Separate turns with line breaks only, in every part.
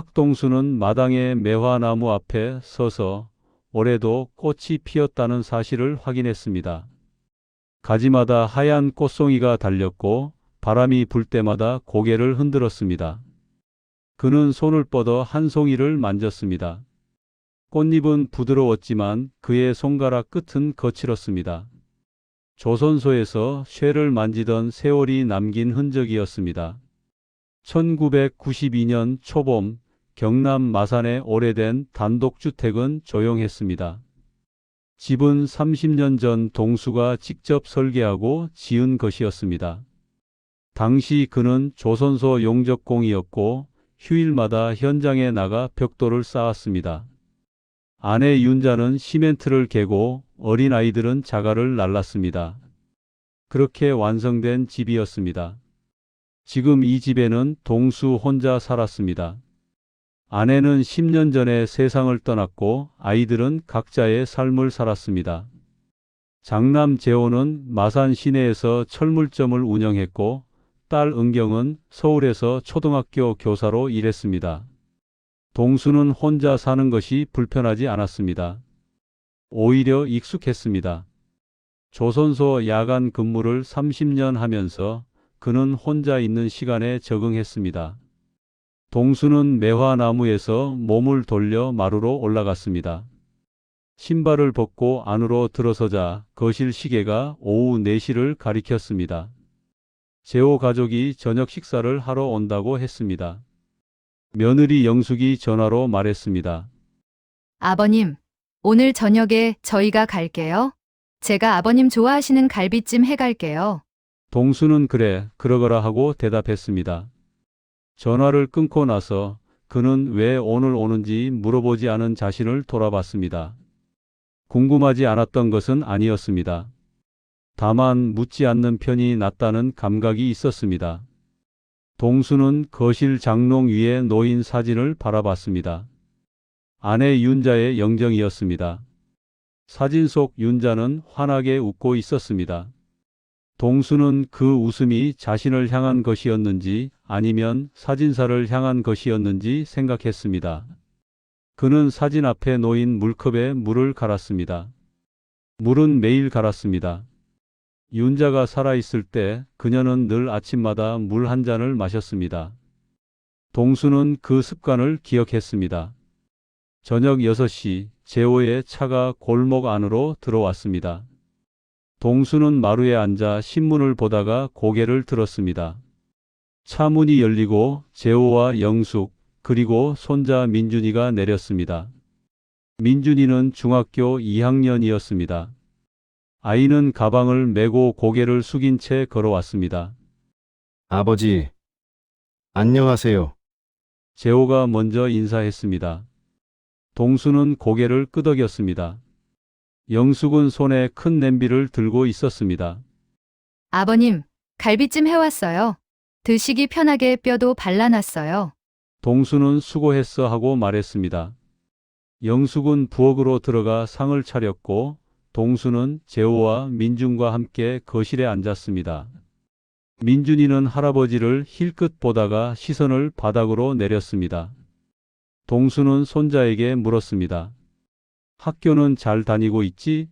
박동수는 마당의 매화나무 앞에 서서 올해도 꽃이 피었다는 사실을 확인했습니다. 가지마다 하얀 꽃송이가 달렸고 바람이 불 때마다 고개를 흔들었습니다. 그는 손을 뻗어 한 송이를 만졌습니다. 꽃잎은 부드러웠지만 그의 손가락 끝은 거칠었습니다. 조선소에서 쇠를 만지던 세월이 남긴 흔적이었습니다. 1992년 초봄 경남 마산의 오래된 단독주택은 조용했습니다. 집은 30년 전 동수가 직접 설계하고 지은 것이었습니다. 당시 그는 조선소 용접공이었고 휴일마다 현장에 나가 벽돌을 쌓았습니다. 아내 윤자는 시멘트를 개고 어린아이들은 자갈을 날랐습니다. 그렇게 완성된 집이었습니다. 지금 이 집에는 동수 혼자 살았습니다. 아내는 10년 전에 세상을 떠났고 아이들은 각자의 삶을 살았습니다. 장남 재호는 마산 시내에서 철물점을 운영했고 딸 은경은 서울에서 초등학교 교사로 일했습니다. 동수는 혼자 사는 것이 불편하지 않았습니다. 오히려 익숙했습니다. 조선소 야간 근무를 30년 하면서 그는 혼자 있는 시간에 적응했습니다. 동수는 매화나무에서 몸을 돌려 마루로 올라갔습니다. 신발을 벗고 안으로 들어서자 거실 시계가 오후 4시를 가리켰습니다. 재호 가족이 저녁 식사를 하러 온다고 했습니다. 며느리 영숙이 전화로 말했습니다.
아버님, 오늘 저녁에 저희가 갈게요. 제가 아버님 좋아하시는 갈비찜 해갈게요.
동수는 그래, 그러거라 하고 대답했습니다. 전화를 끊고 나서 그는 왜 오늘 오는지 물어보지 않은 자신을 돌아봤습니다. 궁금하지 않았던 것은 아니었습니다. 다만 묻지 않는 편이 낫다는 감각이 있었습니다. 동수는 거실 장롱 위에 놓인 사진을 바라봤습니다. 아내 윤자의 영정이었습니다. 사진 속 윤자는 환하게 웃고 있었습니다. 동수는 그 웃음이 자신을 향한 것이었는지 아니면 사진사를 향한 것이었는지 생각했습니다. 그는 사진 앞에 놓인 물컵에 물을 갈았습니다. 물은 매일 갈았습니다. 윤자가 살아있을 때 그녀는 늘 아침마다 물 한 잔을 마셨습니다. 동수는 그 습관을 기억했습니다. 저녁 6시 재호의 차가 골목 안으로 들어왔습니다. 동수는 마루에 앉아 신문을 보다가 고개를 들었습니다. 차 문이 열리고 재호와 영숙 그리고 손자 민준이가 내렸습니다. 민준이는 중학교 2학년이었습니다. 아이는 가방을 메고 고개를 숙인 채 걸어왔습니다.
아버지, 안녕하세요.
재호가 먼저 인사했습니다. 동수는 고개를 끄덕였습니다. 영숙은 손에 큰 냄비를 들고 있었습니다.
아버님, 갈비찜 해왔어요. 드시기 편하게 뼈도 발라놨어요.
동수는 수고했어 하고 말했습니다. 영숙은 부엌으로 들어가 상을 차렸고 동수는 재호와 민준과 함께 거실에 앉았습니다. 민준이는 할아버지를 힐끗 보다가 시선을 바닥으로 내렸습니다. 동수는 손자에게 물었습니다. 학교는 잘 다니고 있지?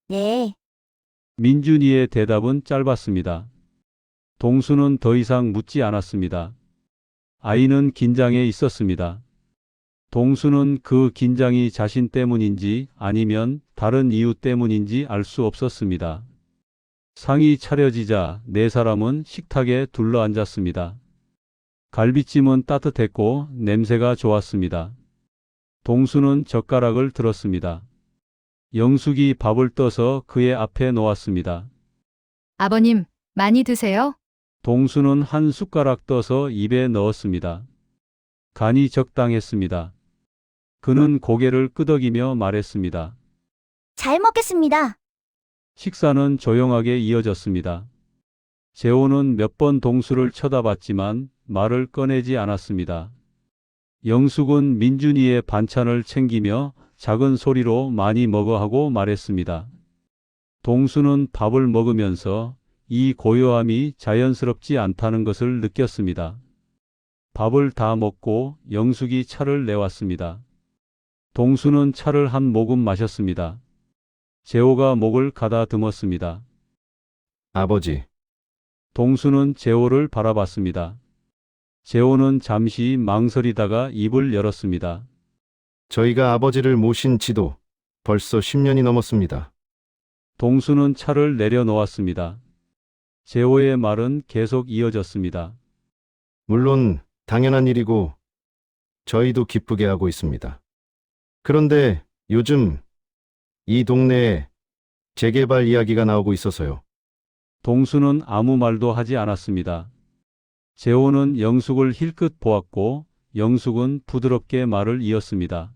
네,
민준이의 대답은 짧았습니다. 동수는 더 이상 묻지 않았습니다. 아이는 긴장해 있었습니다. 동수는 그 긴장이 자신 때문인지 아니면 다른 이유 때문인지 알 수 없었습니다. 상이 차려지자 4사람은 식탁에 둘러앉았습니다. 갈비찜은 따뜻했고 냄새가 좋았습니다. 동수는 젓가락을 들었습니다. 영숙이 밥을 떠서 그의 앞에 놓았습니다.
아버님, 많이 드세요?
동수는 한 숟가락 떠서 입에 넣었습니다. 간이 적당했습니다. 그는 고개를 끄덕이며 말했습니다.
잘 먹겠습니다.
식사는 조용하게 이어졌습니다. 재호는 몇 번 동수를 쳐다봤지만 말을 꺼내지 않았습니다. 영숙은 민준이의 반찬을 챙기며 작은 소리로 많이 먹어 하고 말했습니다. 동수는 밥을 먹으면서 이 고요함이 자연스럽지 않다는 것을 느꼈습니다. 밥을 다 먹고 영숙이 차를 내왔습니다. 동수는 차를 한 모금 마셨습니다. 재호가 목을 가다듬었습니다.
아버지,
동수는 재호를 바라봤습니다. 재호는 잠시 망설이다가 입을 열었습니다.
저희가 아버지를 모신 지도 벌써 10년이 넘었습니다.
동수는 차를 내려놓았습니다. 재호의 말은 계속 이어졌습니다.
물론 당연한 일이고 저희도 기쁘게 하고 있습니다. 그런데 요즘 이 동네에 재개발 이야기가 나오고 있어서요.
동수는 아무 말도 하지 않았습니다. 재호는 영숙을 힐끗 보았고 영숙은 부드럽게 말을 이었습니다.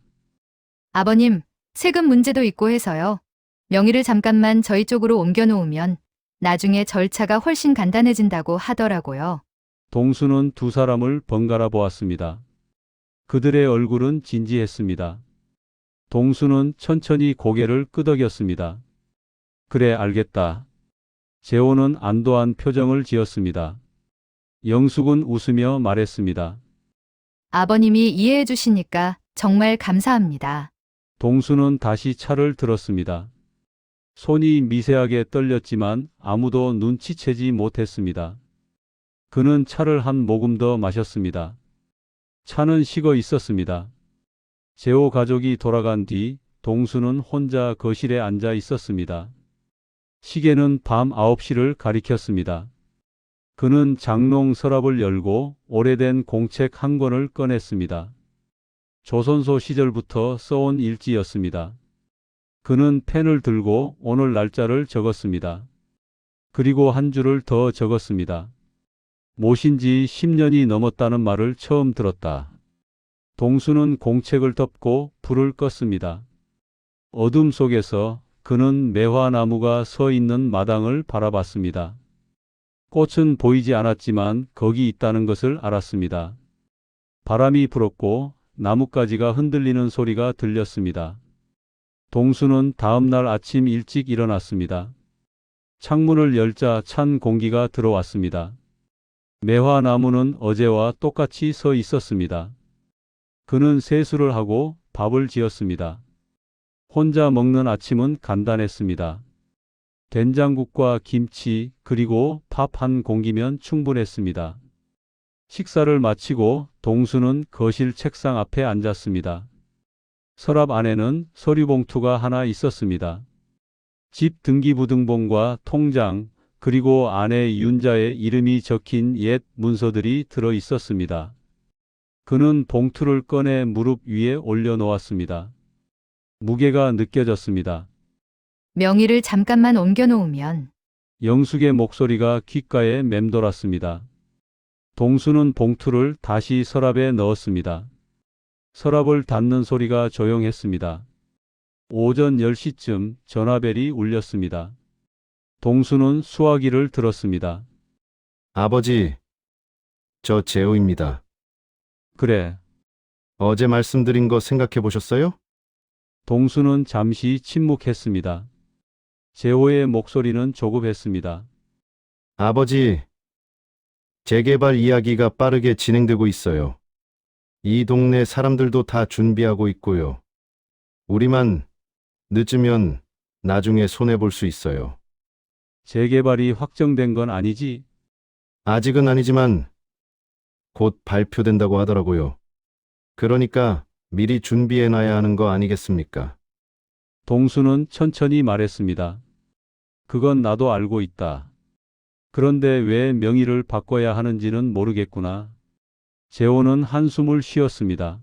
아버님, 세금 문제도 있고 해서요. 명의를 잠깐만 저희 쪽으로 옮겨놓으면 나중에 절차가 훨씬 간단해진다고 하더라고요.
동수는 두 사람을 번갈아 보았습니다. 그들의 얼굴은 진지했습니다. 동수는 천천히 고개를 끄덕였습니다. 그래, 알겠다. 재호는 안도한 표정을 지었습니다. 영숙은 웃으며 말했습니다.
아버님이 이해해 주시니까 정말 감사합니다.
동수는 다시 차를 들었습니다. 손이 미세하게 떨렸지만 아무도 눈치채지 못했습니다. 그는 차를 한 모금 더 마셨습니다. 차는 식어 있었습니다. 재호 가족이 돌아간 뒤 동수는 혼자 거실에 앉아 있었습니다. 시계는 밤 9시를 가리켰습니다. 그는 장롱 서랍을 열고 오래된 공책 한 권을 꺼냈습니다. 조선소 시절부터 써온 일지였습니다. 그는 펜을 들고 오늘 날짜를 적었습니다. 그리고 한 줄을 더 적었습니다. 모신 지 10년이 넘었다는 말을 처음 들었다. 동수는 공책을 덮고 불을 껐습니다. 어둠 속에서 그는 매화나무가 서 있는 마당을 바라봤습니다. 꽃은 보이지 않았지만 거기 있다는 것을 알았습니다. 바람이 불었고 나뭇가지가 흔들리는 소리가 들렸습니다. 동수는 다음 날 아침 일찍 일어났습니다. 창문을 열자 찬 공기가 들어왔습니다. 매화나무는 어제와 똑같이 서 있었습니다. 그는 세수를 하고 밥을 지었습니다. 혼자 먹는 아침은 간단했습니다. 된장국과 김치 그리고 밥 한 공기면 충분했습니다. 식사를 마치고 동수는 거실 책상 앞에 앉았습니다. 서랍 안에는 서류봉투가 하나 있었습니다. 집 등기부등본과 통장 그리고 아내 윤자의 이름이 적힌 옛 문서들이 들어 있었습니다. 그는 봉투를 꺼내 무릎 위에 올려놓았습니다. 무게가 느껴졌습니다.
명의를 잠깐만 옮겨놓으면
영숙의 목소리가 귓가에 맴돌았습니다. 동수는 봉투를 다시 서랍에 넣었습니다. 서랍을 닫는 소리가 조용했습니다. 오전 10시쯤 전화벨이 울렸습니다. 동수는 수화기를 들었습니다.
아버지, 저 재호입니다.
그래.
어제 말씀드린 거 생각해 보셨어요?
동수는 잠시 침묵했습니다. 재호의 목소리는 조급했습니다.
아버지, 재개발 이야기가 빠르게 진행되고 있어요. 이 동네 사람들도 다 준비하고 있고요. 우리만 늦으면 나중에 손해볼 수 있어요.
재개발이 확정된 건 아니지?
아직은 아니지만 곧 발표된다고 하더라고요. 그러니까 미리 준비해놔야 하는 거 아니겠습니까?
동수는 천천히 말했습니다. 그건 나도 알고 있다. 그런데 왜 명의를 바꿔야 하는지는 모르겠구나. 재호는 한숨을 쉬었습니다.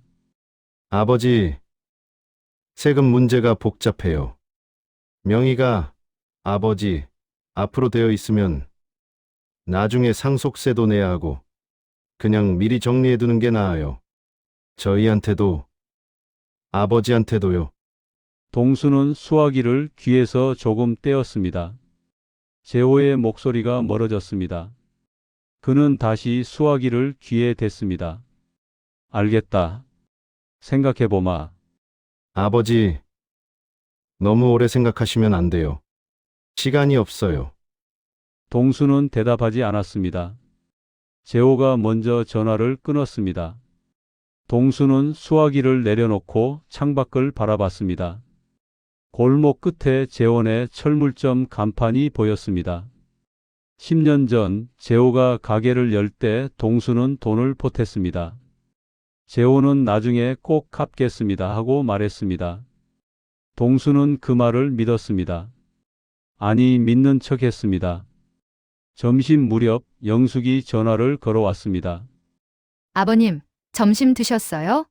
아버지, 세금 문제가 복잡해요. 명의가 아버지 앞으로 되어 있으면 나중에 상속세도 내야 하고 그냥 미리 정리해 두는 게 나아요. 저희한테도 아버지한테도요.
동수는 수화기를 귀에서 조금 떼었습니다. 재호의 목소리가 멀어졌습니다. 그는 다시 수화기를 귀에 댔습니다. 알겠다. 생각해보마.
아버지, 너무 오래 생각하시면 안 돼요. 시간이 없어요.
동수는 대답하지 않았습니다. 재호가 먼저 전화를 끊었습니다. 동수는 수화기를 내려놓고 창밖을 바라봤습니다. 골목 끝에 재혼의 철물점 간판이 보였습니다. 10년 전 재호가 가게를 열 때 동수는 돈을 보탰습니다. 재호는 나중에 꼭 갚겠습니다 하고 말했습니다. 동수는 그 말을 믿었습니다. 아니, 믿는 척 했습니다. 점심 무렵 영숙이 전화를 걸어왔습니다.
아버님, 점심 드셨어요?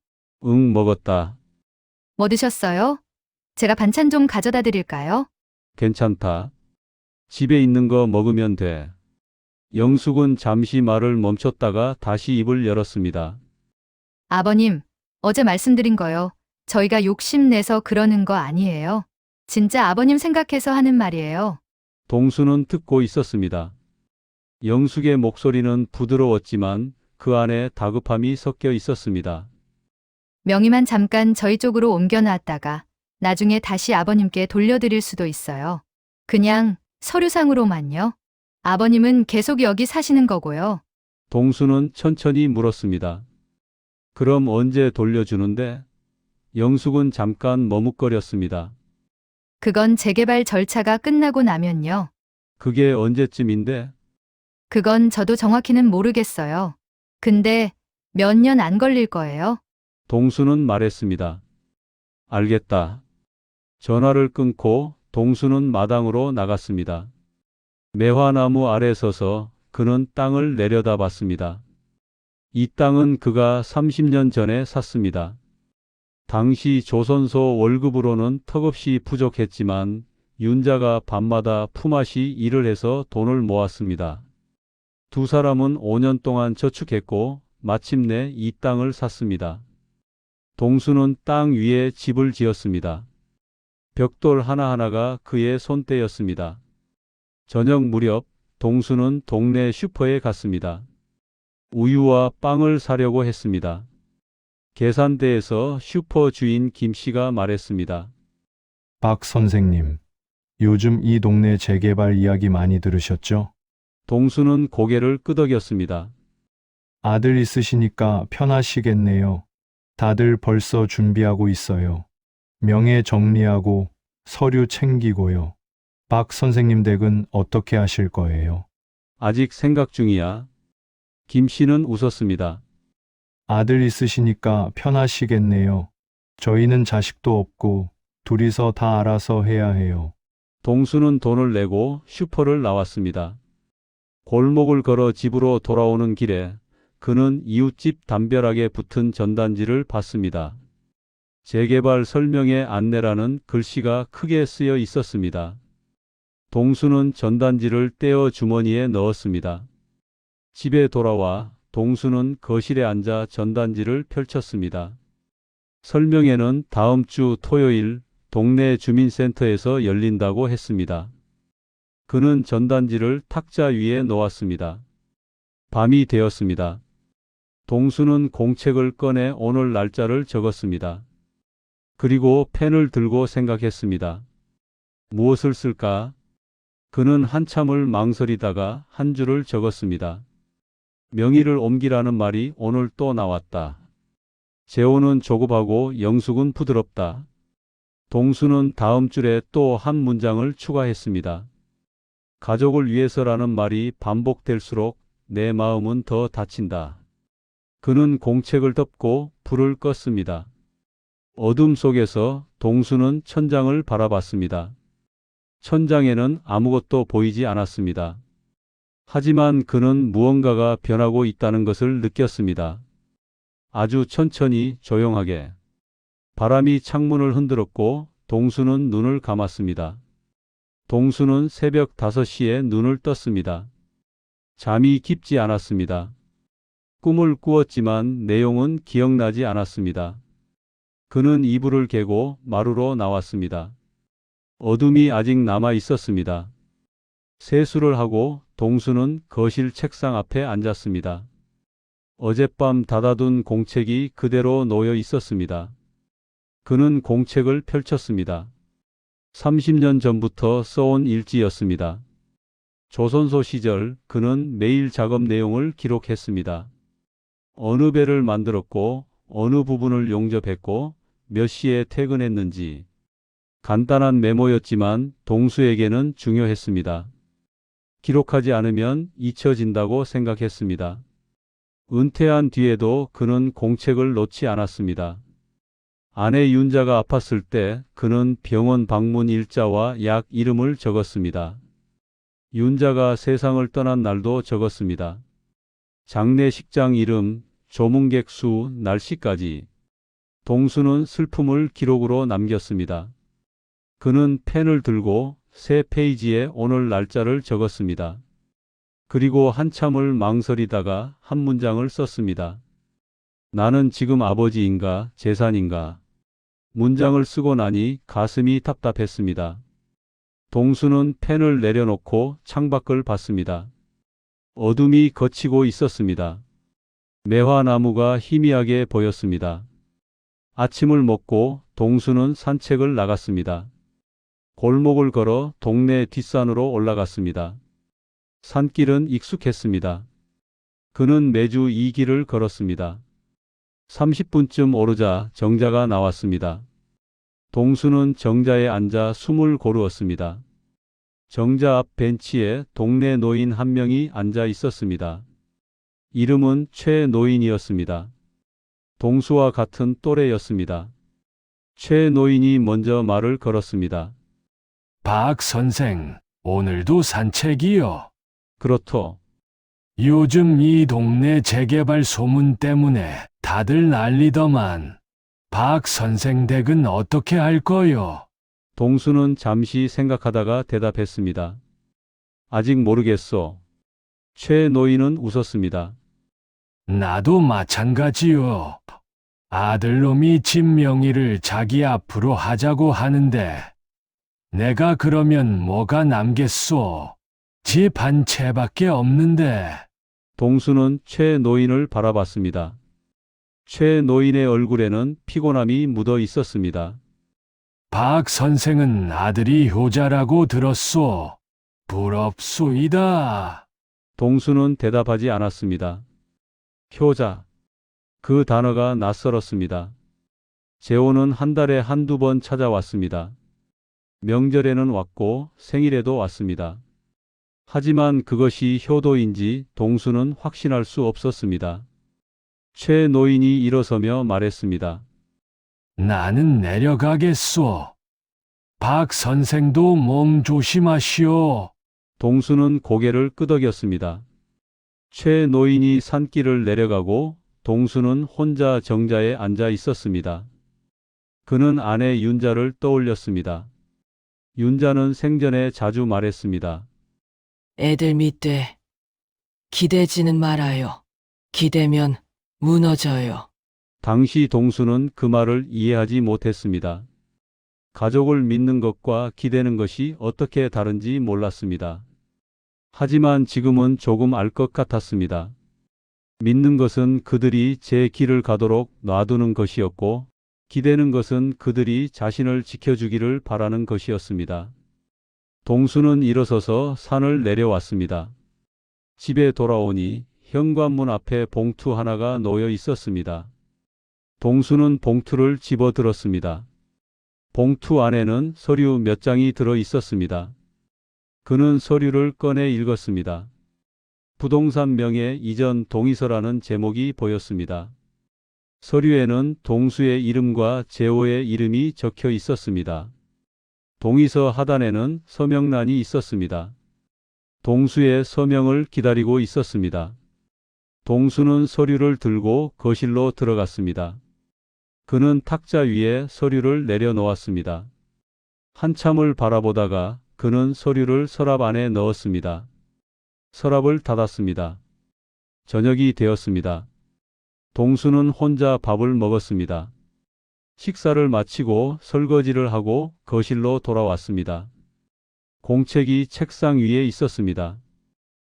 응, 먹었다.
뭐 드셨어요? 제가 반찬 좀 가져다 드릴까요?
괜찮다. 집에 있는 거 먹으면 돼. 영숙은 잠시 말을 멈췄다가 다시 입을 열었습니다.
아버님, 어제 말씀드린 거요. 저희가 욕심내서 그러는 거 아니에요. 진짜 아버님 생각해서 하는 말이에요.
동수는 듣고 있었습니다. 영숙의 목소리는 부드러웠지만 그 안에 다급함이 섞여 있었습니다.
명의만 잠깐 저희 쪽으로 옮겨놨다가 나중에 다시 아버님께 돌려드릴 수도 있어요. 그냥 서류상으로만요. 아버님은 계속 여기 사시는 거고요.
동수는 천천히 물었습니다. 그럼 언제 돌려주는데? 영숙은 잠깐 머뭇거렸습니다.
그건 재개발 절차가 끝나고 나면요.
그게 언제쯤인데?
그건 저도 정확히는 모르겠어요. 근데 몇 년 안 걸릴 거예요.
동수는 말했습니다. 알겠다. 전화를 끊고 동수는 마당으로 나갔습니다. 매화나무 아래 서서 그는 땅을 내려다봤습니다. 이 땅은 그가 30년 전에 샀습니다. 당시 조선소 월급으로는 턱없이 부족했지만 윤자가 밤마다 품앗이 일을 해서 돈을 모았습니다. 두 사람은 5년 동안 저축했고 마침내 이 땅을 샀습니다. 동수는 땅 위에 집을 지었습니다. 벽돌 하나하나가 그의 손때였습니다. 저녁 무렵 동수는 동네 슈퍼에 갔습니다. 우유와 빵을 사려고 했습니다. 계산대에서 슈퍼 주인 김 씨가 말했습니다.
박 선생님, 요즘 이 동네 재개발 이야기 많이 들으셨죠?
동수는 고개를 끄덕였습니다.
아들 있으시니까 편하시겠네요. 다들 벌써 준비하고 있어요. 명예 정리하고 서류 챙기고요. 박 선생님 댁은 어떻게 하실 거예요?
아직 생각 중이야. 김 씨는 웃었습니다.
아들 있으시니까 편하시겠네요. 저희는 자식도 없고 둘이서 다 알아서 해야 해요.
동수는 돈을 내고 슈퍼를 나왔습니다. 골목을 걸어 집으로 돌아오는 길에 그는 이웃집 담벼락에 붙은 전단지를 봤습니다. 재개발 설명의 안내라는 글씨가 크게 쓰여 있었습니다. 동수는 전단지를 떼어 주머니에 넣었습니다. 집에 돌아와 동수는 거실에 앉아 전단지를 펼쳤습니다. 설명회는 다음 주 토요일 동네 주민센터에서 열린다고 했습니다. 그는 전단지를 탁자 위에 놓았습니다. 밤이 되었습니다. 동수는 공책을 꺼내 오늘 날짜를 적었습니다. 그리고 펜을 들고 생각했습니다. 무엇을 쓸까? 그는 한참을 망설이다가 한 줄을 적었습니다. 명의를 옮기라는 말이 오늘 또 나왔다. 재호는 조급하고 영숙은 부드럽다. 동수는 다음 줄에 또 한 문장을 추가했습니다. 가족을 위해서라는 말이 반복될수록 내 마음은 더 다친다. 그는 공책을 덮고 불을 껐습니다. 어둠 속에서 동수는 천장을 바라봤습니다. 천장에는 아무것도 보이지 않았습니다. 하지만 그는 무언가가 변하고 있다는 것을 느꼈습니다. 아주 천천히 조용하게. 바람이 창문을 흔들었고 동수는 눈을 감았습니다. 동수는 새벽 5시에 눈을 떴습니다. 잠이 깊지 않았습니다. 꿈을 꾸었지만 내용은 기억나지 않았습니다. 그는 이불을 개고 마루로 나왔습니다. 어둠이 아직 남아 있었습니다. 세수를 하고 동수는 거실 책상 앞에 앉았습니다. 어젯밤 닫아둔 공책이 그대로 놓여 있었습니다. 그는 공책을 펼쳤습니다. 30년 전부터 써온 일지였습니다. 조선소 시절 그는 매일 작업 내용을 기록했습니다. 어느 배를 만들었고, 어느 부분을 용접했고, 몇 시에 퇴근했는지. 간단한 메모였지만 동수에게는 중요했습니다. 기록하지 않으면 잊혀진다고 생각했습니다. 은퇴한 뒤에도 그는 공책을 놓지 않았습니다. 아내 윤자가 아팠을 때 그는 병원 방문 일자와 약 이름을 적었습니다. 윤자가 세상을 떠난 날도 적었습니다. 장례식장 이름, 조문객 수, 날씨까지. 동수는 슬픔을 기록으로 남겼습니다. 그는 펜을 들고 새 페이지에 오늘 날짜를 적었습니다. 그리고 한참을 망설이다가 한 문장을 썼습니다. 나는 지금 아버지인가 재산인가. 문장을 쓰고 나니 가슴이 답답했습니다. 동수는 펜을 내려놓고 창밖을 봤습니다. 어둠이 걷히고 있었습니다. 매화나무가 희미하게 보였습니다. 아침을 먹고 동수는 산책을 나갔습니다. 골목을 걸어 동네 뒷산으로 올라갔습니다. 산길은 익숙했습니다. 그는 매주 이 길을 걸었습니다. 30분쯤 오르자 정자가 나왔습니다. 동수는 정자에 앉아 숨을 고르었습니다. 정자 앞 벤치에 동네 노인 한 명이 앉아 있었습니다. 이름은 최 노인이었습니다. 동수와 같은 또래였습니다. 최 노인이 먼저 말을 걸었습니다.
박 선생, 오늘도 산책이요.
그렇소.
요즘 이 동네 재개발 소문 때문에 다들 난리더만. 박 선생 댁은 어떻게 할 거요?
동수는 잠시 생각하다가 대답했습니다. 아직 모르겠소. 최 노인은 웃었습니다.
나도 마찬가지요. 아들놈이 집 명의를 자기 앞으로 하자고 하는데 내가 그러면 뭐가 남겠소? 집 한 채밖에 없는데.
동수는 최 노인을 바라봤습니다. 최 노인의 얼굴에는 피곤함이 묻어 있었습니다.
박 선생은 아들이 효자라고 들었소. 부럽소이다.
동수는 대답하지 않았습니다. 효자. 그 단어가 낯설었습니다. 재호는 한 달에 한두 번 찾아왔습니다. 명절에는 왔고 생일에도 왔습니다. 하지만 그것이 효도인지 동수는 확신할 수 없었습니다. 최 노인이 일어서며 말했습니다.
나는 내려가겠소. 박 선생도 몸 조심하시오.
동수는 고개를 끄덕였습니다. 최 노인이 산길을 내려가고 동수는 혼자 정자에 앉아 있었습니다. 그는 아내 윤자를 떠올렸습니다. 윤자는 생전에 자주 말했습니다.
애들 밑에 기대지는 말아요. 기대면 무너져요.
당시 동수는 그 말을 이해하지 못했습니다. 가족을 믿는 것과 기대는 것이 어떻게 다른지 몰랐습니다. 하지만 지금은 조금 알 것 같았습니다. 믿는 것은 그들이 제 길을 가도록 놔두는 것이었고, 기대는 것은 그들이 자신을 지켜주기를 바라는 것이었습니다. 동수는 일어서서 산을 내려왔습니다. 집에 돌아오니 현관문 앞에 봉투 하나가 놓여 있었습니다. 동수는 봉투를 집어들었습니다. 봉투 안에는 서류 몇 장이 들어 있었습니다. 그는 서류를 꺼내 읽었습니다. 부동산 명의 이전 동의서라는 제목이 보였습니다. 서류에는 동수의 이름과 재호의 이름이 적혀 있었습니다. 동의서 하단에는 서명란이 있었습니다. 동수의 서명을 기다리고 있었습니다. 동수는 서류를 들고 거실로 들어갔습니다. 그는 탁자 위에 서류를 내려놓았습니다. 한참을 바라보다가 그는 서류를 서랍 안에 넣었습니다. 서랍을 닫았습니다. 저녁이 되었습니다. 동수는 혼자 밥을 먹었습니다. 식사를 마치고 설거지를 하고 거실로 돌아왔습니다. 공책이 책상 위에 있었습니다.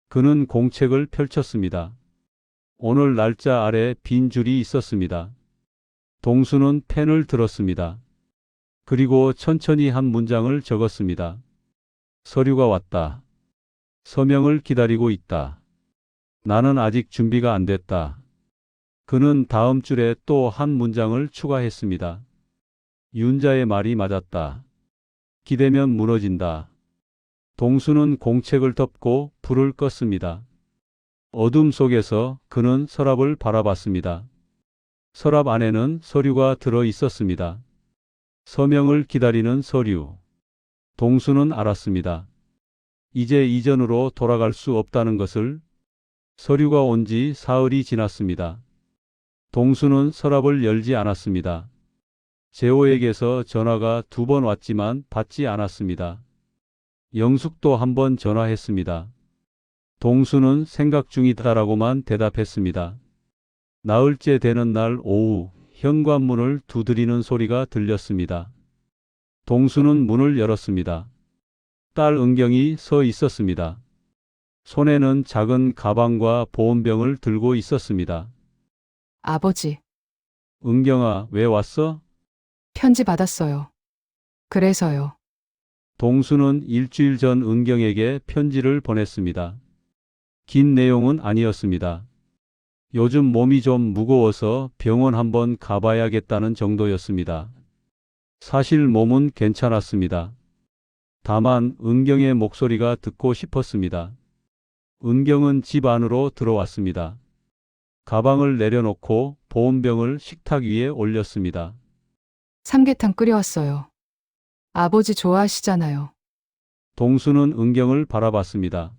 그는 공책을 펼쳤습니다. 오늘 날짜 아래 빈 줄이 있었습니다. 동수는 펜을 들었습니다. 그리고 천천히 한 문장을 적었습니다. 서류가 왔다. 서명을 기다리고 있다. 나는 아직 준비가 안 됐다. 그는 다음 줄에 또 한 문장을 추가했습니다. 윤자의 말이 맞았다. 기대면 무너진다. 동수는 공책을 덮고 불을 껐습니다. 어둠 속에서 그는 서랍을 바라봤습니다. 서랍 안에는 서류가 들어 있었습니다. 서명을 기다리는 서류. 동수는 알았습니다. 이제 이전으로 돌아갈 수 없다는 것을. 서류가 온 지 사흘이 지났습니다. 동수는 서랍을 열지 않았습니다. 재호에게서 전화가 2번 왔지만 받지 않았습니다. 영숙도 1번 전화했습니다. 동수는 생각 중이다라고만 대답했습니다. 나흘째 되는 날 오후 현관문을 두드리는 소리가 들렸습니다. 동수는 문을 열었습니다. 딸 은경이 서 있었습니다. 손에는 작은 가방과 보온병을 들고 있었습니다.
아버지,
은경아, 왜 왔어?
편지 받았어요. 그래서요.
동수는 일주일 전 은경에게 편지를 보냈습니다. 긴 내용은 아니었습니다. 요즘 몸이 좀 무거워서 병원 한번 가봐야겠다는 정도였습니다. 사실 몸은 괜찮았습니다. 다만 은경의 목소리가 듣고 싶었습니다. 은경은 집 안으로 들어왔습니다. 가방을 내려놓고 보온병을 식탁 위에 올렸습니다.
삼계탕 끓여왔어요. 아버지 좋아하시잖아요.
동수는 은경을 바라봤습니다.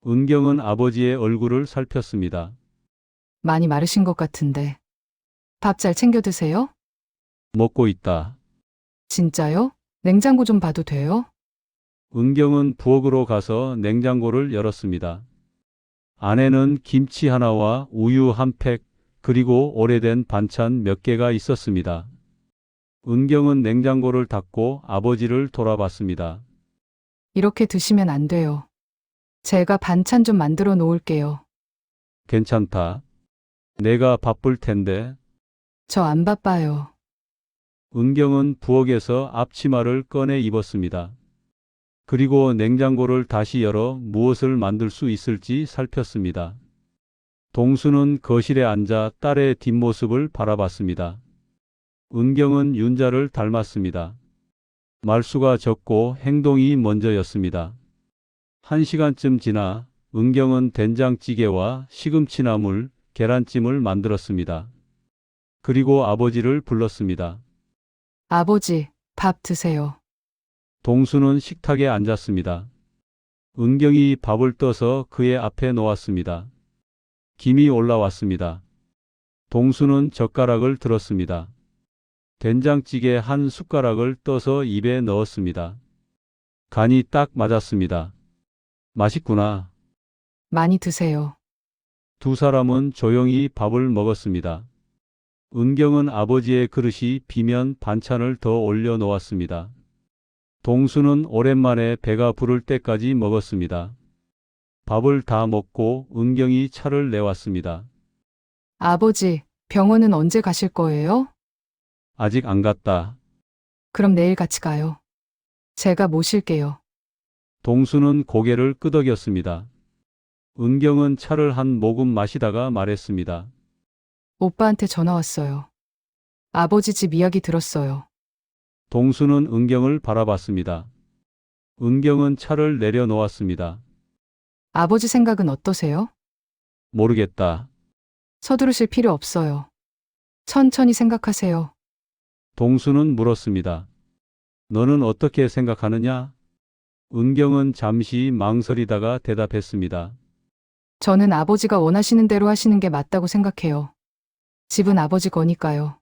은경은 아버지의 얼굴을 살폈습니다.
많이 마르신 것 같은데. 밥 잘 챙겨 드세요?
먹고 있다.
진짜요? 냉장고 좀 봐도 돼요?
은경은 부엌으로 가서 냉장고를 열었습니다. 안에는 김치 하나와 우유 한 팩, 그리고 오래된 반찬 몇 개가 있었습니다. 은경은 냉장고를 닫고 아버지를 돌아봤습니다.
이렇게 드시면 안 돼요. 제가 반찬 좀 만들어 놓을게요.
괜찮다. 내가 바쁠 텐데.
저 안 바빠요.
은경은 부엌에서 앞치마를 꺼내 입었습니다. 그리고 냉장고를 다시 열어 무엇을 만들 수 있을지 살폈습니다. 동수는 거실에 앉아 딸의 뒷모습을 바라봤습니다. 은경은 윤자를 닮았습니다. 말수가 적고 행동이 먼저였습니다. 1시간쯤 지나 은경은 된장찌개와 시금치나물, 계란찜을 만들었습니다. 그리고 아버지를 불렀습니다.
아버지, 밥 드세요.
동수는 식탁에 앉았습니다. 은경이 밥을 떠서 그의 앞에 놓았습니다. 김이 올라왔습니다. 동수는 젓가락을 들었습니다. 된장찌개 한 숟가락을 떠서 입에 넣었습니다. 간이 딱 맞았습니다. 맛있구나.
많이 드세요.
두 사람은 조용히 밥을 먹었습니다. 은경은 아버지의 그릇이 비면 반찬을 더 올려 놓았습니다. 동수는 오랜만에 배가 부를 때까지 먹었습니다. 밥을 다 먹고 은경이 차를 내왔습니다.
아버지, 병원은 언제 가실 거예요?
아직 안 갔다.
그럼 내일 같이 가요. 제가 모실게요.
동수는 고개를 끄덕였습니다. 은경은 차를 한 모금 마시다가 말했습니다.
오빠한테 전화 왔어요. 아버지 집 이야기 들었어요.
동수는 은경을 바라봤습니다. 은경은 차를 내려놓았습니다.
아버지 생각은 어떠세요?
모르겠다.
서두르실 필요 없어요. 천천히 생각하세요.
동수는 물었습니다. 너는 어떻게 생각하느냐? 은경은 잠시 망설이다가 대답했습니다.
저는 아버지가 원하시는 대로 하시는 게 맞다고 생각해요. 집은 아버지 거니까요.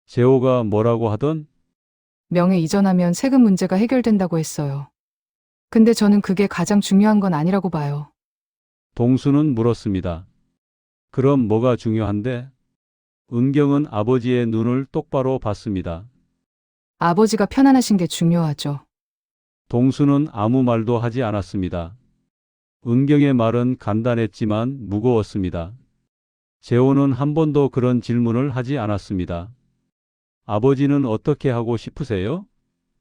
재호가 뭐라고 하던?
명예 이전하면 세금 문제가 해결된다고 했어요. 근데 저는 그게 가장 중요한 건 아니라고 봐요.
동수는 물었습니다. 그럼 뭐가 중요한데? 은경은 아버지의 눈을 똑바로 봤습니다.
아버지가 편안하신 게 중요하죠.
동수는 아무 말도 하지 않았습니다. 은경의 말은 간단했지만 무거웠습니다. 재호는 한 번도 그런 질문을 하지 않았습니다. 아버지는 어떻게 하고 싶으세요?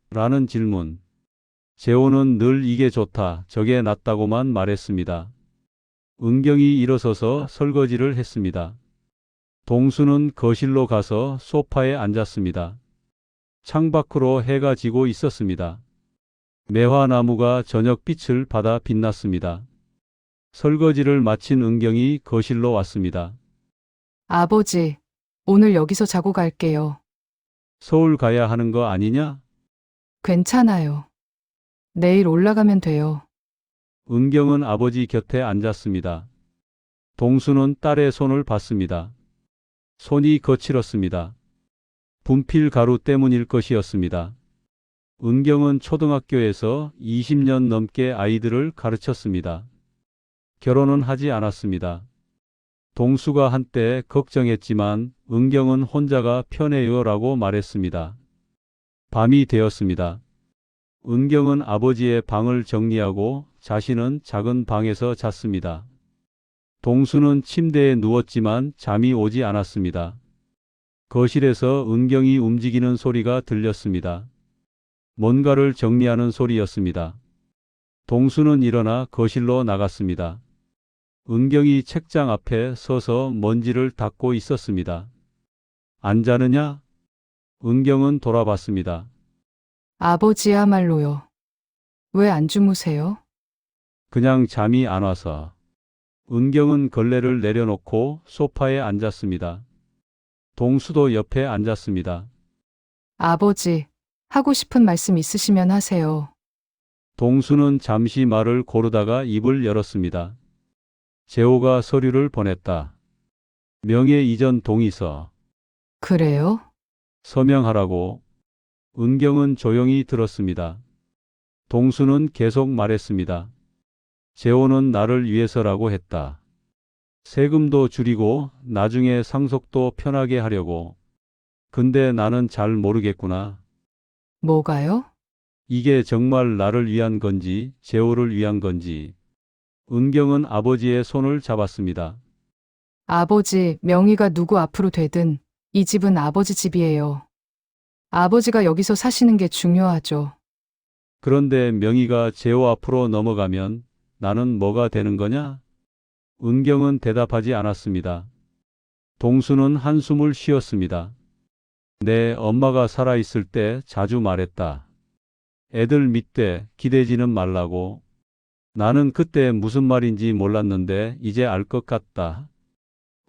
라는 질문. 재호는 늘 이게 좋다, 저게 낫다고만 말했습니다. 은경이 일어서서 설거지를 했습니다. 동수는 거실로 가서 소파에 앉았습니다. 창밖으로 해가 지고 있었습니다. 매화나무가 저녁빛을 받아 빛났습니다. 설거지를 마친 은경이 거실로 왔습니다.
아버지, 오늘 여기서 자고 갈게요.
서울 가야 하는 거 아니냐?
괜찮아요. 내일 올라가면 돼요.
은경은 아버지 곁에 앉았습니다. 동수는 딸의 손을 봤습니다. 손이 거칠었습니다. 분필 가루 때문일 것이었습니다. 은경은 초등학교에서 20년 넘게 아이들을 가르쳤습니다. 결혼은 하지 않았습니다. 동수가 한때 걱정했지만 은경은 혼자가 편해요라고 말했습니다. 밤이 되었습니다. 은경은 아버지의 방을 정리하고 자신은 작은 방에서 잤습니다. 동수는 침대에 누웠지만 잠이 오지 않았습니다. 거실에서 은경이 움직이는 소리가 들렸습니다. 뭔가를 정리하는 소리였습니다. 동수는 일어나 거실로 나갔습니다. 은경이 책장 앞에 서서 먼지를 닦고 있었습니다. 안 자느냐? 은경은 돌아봤습니다.
아버지야말로요. 왜 안 주무세요?
그냥 잠이 안 와서. 은경은 걸레를 내려놓고 소파에 앉았습니다. 동수도 옆에 앉았습니다.
아버지, 하고 싶은 말씀 있으시면 하세요.
동수는 잠시 말을 고르다가 입을 열었습니다. 재호가 서류를 보냈다. 명예 이전 동의서.
그래요?
서명하라고. 은경은 조용히 들었습니다. 동수는 계속 말했습니다. 재호는 나를 위해서라고 했다. 세금도 줄이고 나중에 상속도 편하게 하려고. 근데 나는 잘 모르겠구나.
뭐가요?
이게 정말 나를 위한 건지 재호를 위한 건지. 은경은 아버지의 손을 잡았습니다.
아버지, 명의가 누구 앞으로 되든 이 집은 아버지 집이에요. 아버지가 여기서 사시는 게 중요하죠.
그런데 명의가 재호 앞으로 넘어가면 나는 뭐가 되는 거냐? 은경은 대답하지 않았습니다. 동수는 한숨을 쉬었습니다. 내 엄마가 살아있을 때 자주 말했다. 애들 믿되 기대지는 말라고. 나는 그때 무슨 말인지 몰랐는데 이제 알 것 같다.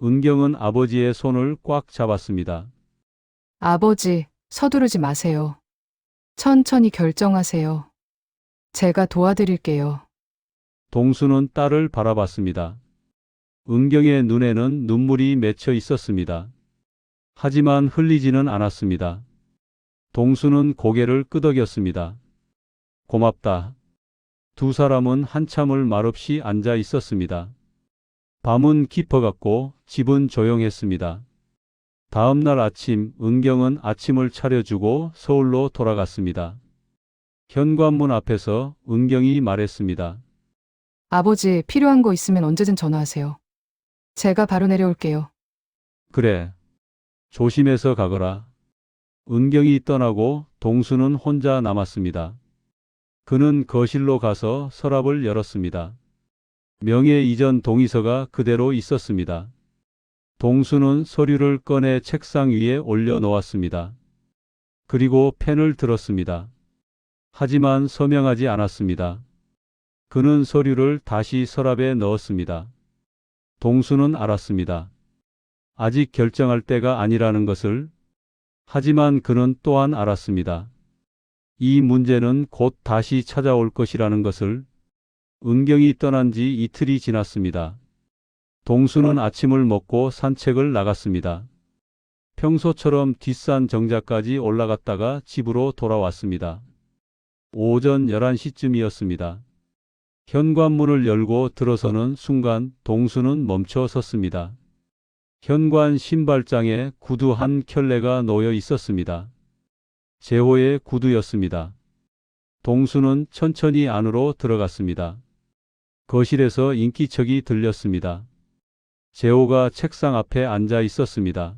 은경은 아버지의 손을 꽉 잡았습니다.
아버지, 서두르지 마세요. 천천히 결정하세요. 제가 도와드릴게요.
동수는 딸을 바라봤습니다. 은경의 눈에는 눈물이 맺혀 있었습니다. 하지만 흘리지는 않았습니다. 동수는 고개를 끄덕였습니다. 고맙다. 두 사람은 한참을 말없이 앉아 있었습니다. 밤은 깊어갔고 집은 조용했습니다. 다음 날 아침 은경은 아침을 차려주고 서울로 돌아갔습니다. 현관문 앞에서 은경이 말했습니다.
아버지, 필요한 거 있으면 언제든 전화하세요. 제가 바로 내려올게요.
그래. 조심해서 가거라. 은경이 떠나고 동수는 혼자 남았습니다. 그는 거실로 가서 서랍을 열었습니다. 명예 이전 동의서가 그대로 있었습니다. 동수는 서류를 꺼내 책상 위에 올려놓았습니다. 그리고 펜을 들었습니다. 하지만 서명하지 않았습니다. 그는 서류를 다시 서랍에 넣었습니다. 동수는 알았습니다. 아직 결정할 때가 아니라는 것을. 하지만 그는 또한 알았습니다. 이 문제는 곧 다시 찾아올 것이라는 것을. 은경이 떠난 지 이틀이 지났습니다. 동수는 아침을 먹고 산책을 나갔습니다. 평소처럼 뒷산 정자까지 올라갔다가 집으로 돌아왔습니다. 오전 11시쯤이었습니다. 현관문을 열고 들어서는 순간 동수는 멈춰 섰습니다. 현관 신발장에 구두 한 켤레가 놓여 있었습니다. 재호의 구두였습니다. 동수는 천천히 안으로 들어갔습니다. 거실에서 인기척이 들렸습니다. 재호가 책상 앞에 앉아 있었습니다.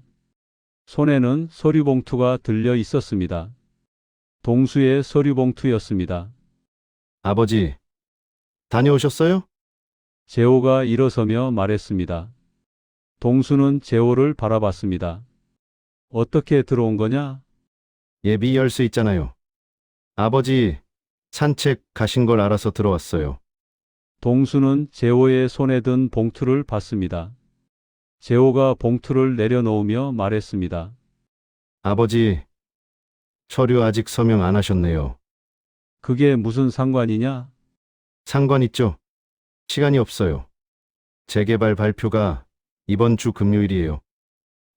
손에는 서류봉투가 들려 있었습니다. 동수의 서류봉투였습니다.
아버지, 다녀오셨어요?
재호가 일어서며 말했습니다. 동수는 재호를 바라봤습니다. 어떻게 들어온 거냐?
예비 열쇠 있잖아요. 아버지, 산책 가신 걸 알아서 들어왔어요.
동수는 재호의 손에 든 봉투를 봤습니다. 재호가 봉투를 내려놓으며 말했습니다.
아버지, 서류 아직 서명 안 하셨네요.
그게 무슨 상관이냐?
상관 있죠? 시간이 없어요. 재개발 발표가 이번 주 금요일이에요.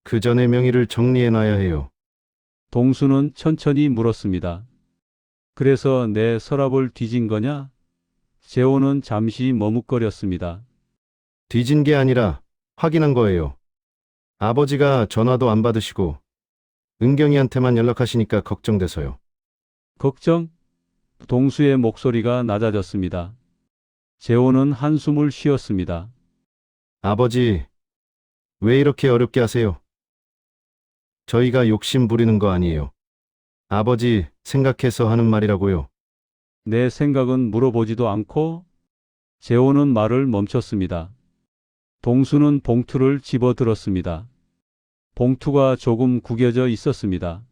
그 전에 명의를 정리해놔야 해요.
동수는 천천히 물었습니다. 그래서 내 서랍을 뒤진 거냐? 재호는 잠시 머뭇거렸습니다.
뒤진 게 아니라 확인한 거예요. 아버지가 전화도 안 받으시고 은경이한테만 연락하시니까 걱정돼서요.
걱정? 동수의 목소리가 낮아졌습니다. 재호는 한숨을 쉬었습니다.
아버지, 왜 이렇게 어렵게 하세요? 저희가 욕심 부리는 거 아니에요. 아버지 생각해서 하는 말이라고요.
내 생각은 물어보지도 않고? 재호는 말을 멈췄습니다. 동수는 봉투를 집어들었습니다. 봉투가 조금 구겨져 있었습니다.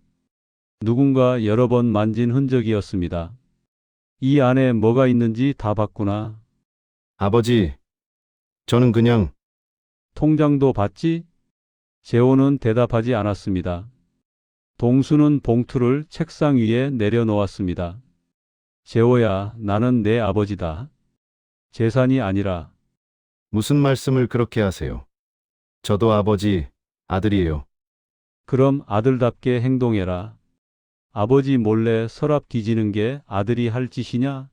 누군가 여러 번 만진 흔적이었습니다. 이 안에 뭐가 있는지 다 봤구나.
아버지, 저는 그냥
통장도 봤지? 재호는 대답하지 않았습니다. 동수는 봉투를 책상 위에 내려놓았습니다. 재호야, 나는 내 아버지다. 재산이 아니라.
무슨 말씀을 그렇게 하세요? 저도 아버지, 아들이에요.
그럼 아들답게 행동해라. 아버지 몰래 서랍 뒤지는 게 아들이 할 짓이냐?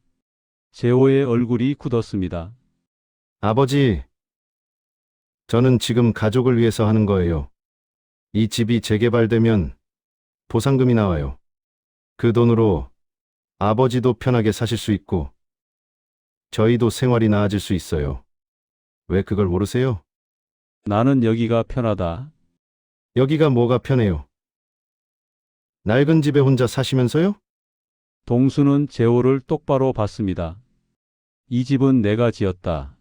재호의 얼굴이 굳었습니다.
아버지, 저는 지금 가족을 위해서 하는 거예요. 이 집이 재개발되면 보상금이 나와요. 그 돈으로 아버지도 편하게 사실 수 있고 저희도 생활이 나아질 수 있어요. 왜 그걸 모르세요?
나는 여기가 편하다.
여기가 뭐가 편해요? 낡은 집에 혼자 사시면서요?
동수는 재호를 똑바로 봤습니다. 이 집은 내가 지었다.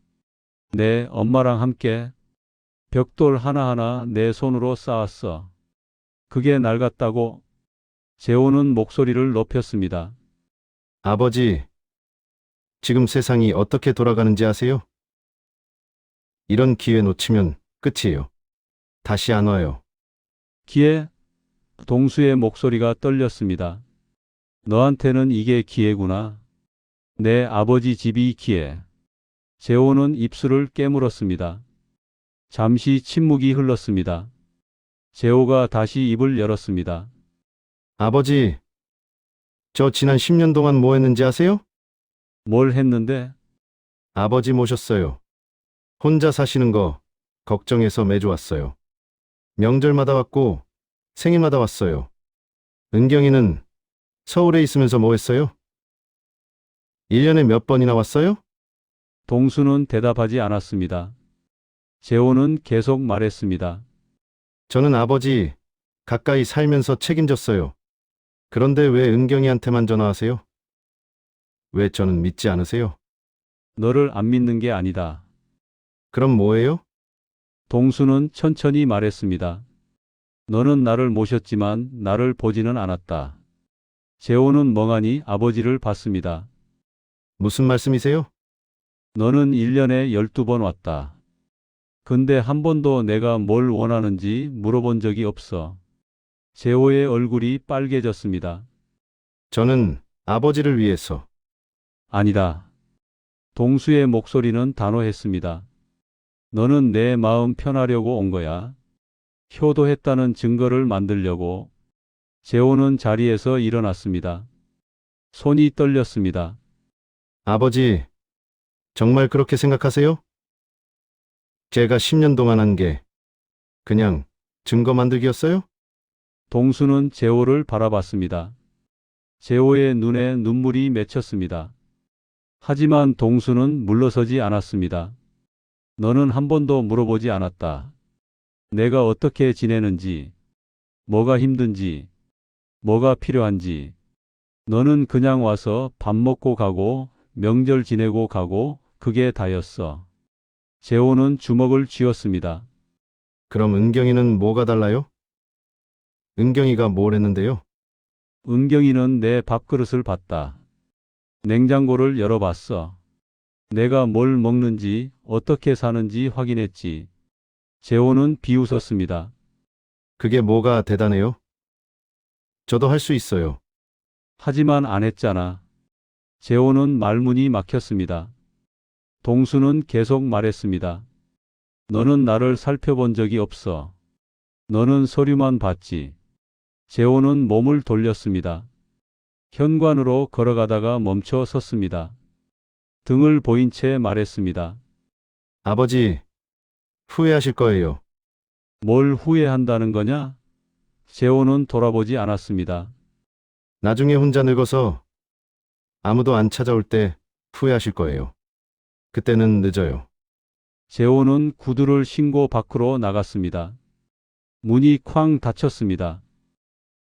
내 엄마랑 함께 벽돌 하나하나 내 손으로 쌓았어. 그게 낡았다고? 재호는 목소리를 높였습니다.
아버지, 지금 세상이 어떻게 돌아가는지 아세요? 이런 기회 놓치면 끝이에요. 다시 안 와요.
기회? 동수의 목소리가 떨렸습니다. 너한테는 이게 기회구나. 내 아버지 집이 기회. 재호는 입술을 깨물었습니다. 잠시 침묵이 흘렀습니다. 재호가 다시 입을 열었습니다.
아버지, 저 지난 10년 동안 뭐 했는지 아세요?
뭘 했는데?
아버지 모셨어요. 혼자 사시는 거 걱정해서 매주 왔어요. 명절마다 왔고 생일마다 왔어요. 은경이는 서울에 있으면서 뭐 했어요? 1년에 몇 번이나 왔어요?
동수는 대답하지 않았습니다. 재호는 계속 말했습니다.
저는 아버지 가까이 살면서 책임졌어요. 그런데 왜 은경이한테만 전화하세요? 왜 저는 믿지 않으세요?
너를 안 믿는 게 아니다.
그럼 뭐예요?
동수는 천천히 말했습니다. 너는 나를 모셨지만 나를 보지는 않았다. 재호는 멍하니 아버지를 봤습니다.
무슨 말씀이세요?
너는 1년에 12번 왔다. 근데 한 번도 내가 뭘 원하는지 물어본 적이 없어. 재호의 얼굴이 빨개졌습니다.
저는 아버지를 위해서.
아니다. 동수의 목소리는 단호했습니다. 너는 내 마음 편하려고 온 거야. 효도했다는 증거를 만들려고. 재호는 자리에서 일어났습니다. 손이 떨렸습니다.
아버지, 정말 그렇게 생각하세요? 제가 10년 동안 한 게 그냥 증거 만들기였어요?
동수는 재호를 바라봤습니다. 재호의 눈에 눈물이 맺혔습니다. 하지만 동수는 물러서지 않았습니다. 너는 한 번도 물어보지 않았다. 내가 어떻게 지내는지, 뭐가 힘든지, 뭐가 필요한지. 너는 그냥 와서 밥 먹고 가고 명절 지내고 가고 그게 다였어. 재호는 주먹을 쥐었습니다.
그럼 은경이는 뭐가 달라요? 은경이가 뭘 했는데요?
은경이는 내 밥그릇을 봤다. 냉장고를 열어봤어. 내가 뭘 먹는지 어떻게 사는지 확인했지. 재호는 비웃었습니다.
그게 뭐가 대단해요? 저도 할 수 있어요.
하지만 안 했잖아. 재호는 말문이 막혔습니다. 동수는 계속 말했습니다. 너는 나를 살펴본 적이 없어. 너는 서류만 봤지. 재호는 몸을 돌렸습니다. 현관으로 걸어가다가 멈춰 섰습니다. 등을 보인 채 말했습니다.
아버지, 후회하실 거예요.
뭘 후회한다는 거냐? 재호는 돌아보지 않았습니다.
나중에 혼자 늙어서 아무도 안 찾아올 때 후회하실 거예요. 그때는 늦어요.
재호는 구두를 신고 밖으로 나갔습니다. 문이 쾅 닫혔습니다.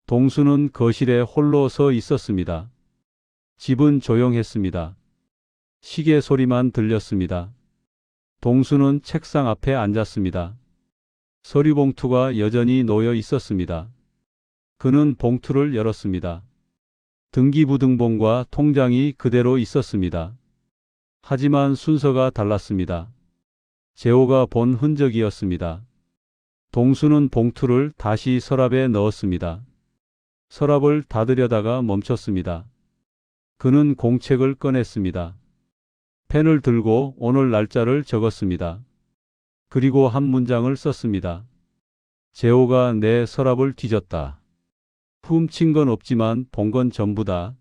동수는 거실에 홀로 서 있었습니다. 집은 조용했습니다. 시계 소리만 들렸습니다. 동수는 책상 앞에 앉았습니다. 서류 봉투가 여전히 놓여 있었습니다. 그는 봉투를 열었습니다. 등기부등본과 통장이 그대로 있었습니다. 하지만 순서가 달랐습니다. 재호가 본 흔적이었습니다. 동수는 봉투를 다시 서랍에 넣었습니다. 서랍을 닫으려다가 멈췄습니다. 그는 공책을 꺼냈습니다. 펜을 들고 오늘 날짜를 적었습니다. 그리고 한 문장을 썼습니다. 재호가 내 서랍을 뒤졌다. 훔친 건 없지만 본 건 전부다.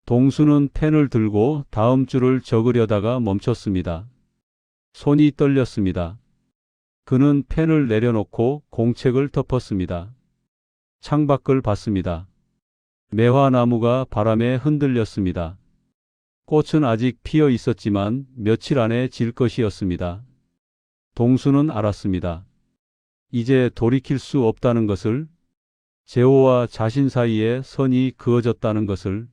동수는 펜을 들고 다음 줄을 적으려다가 멈췄습니다. 손이 떨렸습니다. 그는 펜을 내려놓고 공책을 덮었습니다. 창밖을 봤습니다. 매화나무가 바람에 흔들렸습니다. 꽃은 아직 피어 있었지만 며칠 안에 질 것이었습니다. 동수는 알았습니다. 이제 돌이킬 수 없다는 것을, 재호와 자신 사이에 선이 그어졌다는 것을,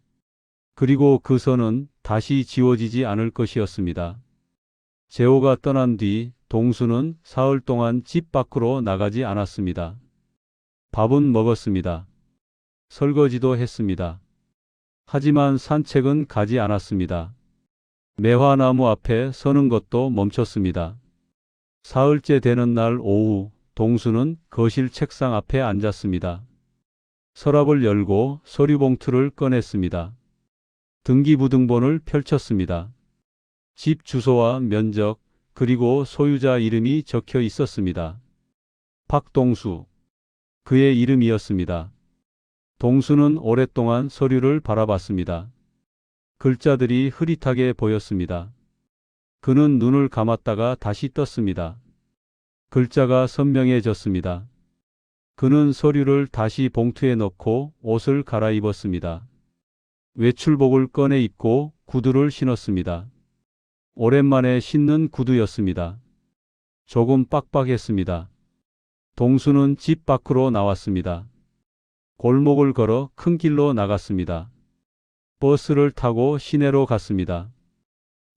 그리고 그 선은 다시 지워지지 않을 것이었습니다. 재호가 떠난 뒤 동수는 사흘 동안 집 밖으로 나가지 않았습니다. 밥은 먹었습니다. 설거지도 했습니다. 하지만 산책은 가지 않았습니다. 매화나무 앞에 서는 것도 멈췄습니다. 사흘째 되는 날 오후, 동수는 거실 책상 앞에 앉았습니다. 서랍을 열고 서류 봉투를 꺼냈습니다. 등기부등본을 펼쳤습니다. 집 주소와 면적, 그리고 소유자 이름이 적혀 있었습니다. 박동수. 그의 이름이었습니다. 동수는 오랫동안 서류를 바라봤습니다. 글자들이 흐릿하게 보였습니다. 그는 눈을 감았다가 다시 떴습니다. 글자가 선명해졌습니다. 그는 서류를 다시 봉투에 넣고 옷을 갈아입었습니다. 외출복을 꺼내 입고 구두를 신었습니다. 오랜만에 신는 구두였습니다. 조금 빡빡했습니다. 동수는 집 밖으로 나왔습니다. 골목을 걸어 큰 길로 나갔습니다. 버스를 타고 시내로 갔습니다.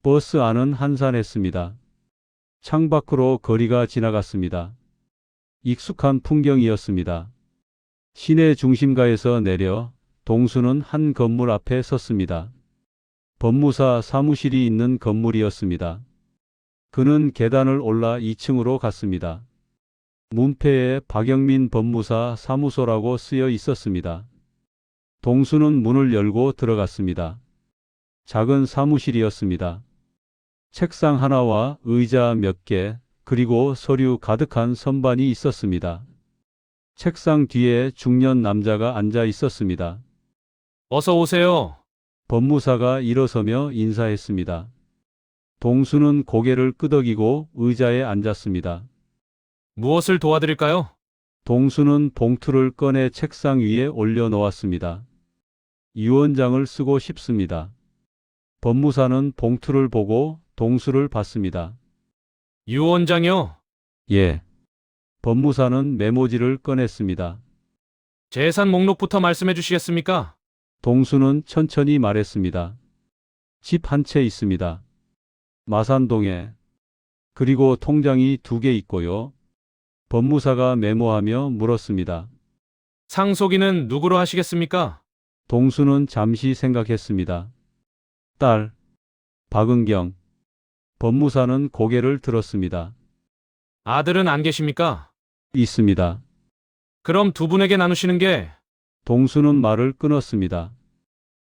버스 안은 한산했습니다. 창밖으로 거리가 지나갔습니다. 익숙한 풍경이었습니다. 시내 중심가에서 내려 동수는 한 건물 앞에 섰습니다. 법무사 사무실이 있는 건물이었습니다. 그는 계단을 올라 2층으로 갔습니다. 문패에 박영민 법무사 사무소라고 쓰여 있었습니다. 동수는 문을 열고 들어갔습니다. 작은 사무실이었습니다. 책상 하나와 의자 몇 개, 그리고 서류 가득한 선반이 있었습니다. 책상 뒤에 중년 남자가 앉아 있었습니다.
어서 오세요.
법무사가 일어서며 인사했습니다. 동수는 고개를 끄덕이고 의자에 앉았습니다.
무엇을 도와드릴까요?
동수는 봉투를 꺼내 책상 위에 올려놓았습니다. 유언장을 쓰고 싶습니다. 법무사는 봉투를 보고 동수를 봤습니다.
유언장이요?
예. 법무사는 메모지를 꺼냈습니다.
재산 목록부터 말씀해 주시겠습니까?
동수는 천천히 말했습니다. 집 한 채 있습니다. 마산동에. 그리고 통장이 2개 있고요. 법무사가 메모하며 물었습니다.
상속인은 누구로 하시겠습니까?
동수는 잠시 생각했습니다. 딸, 박은경. 법무사는 고개를 들었습니다.
아들은 안 계십니까?
있습니다.
그럼 두 분에게 나누시는 게
동수는 말을 끊었습니다.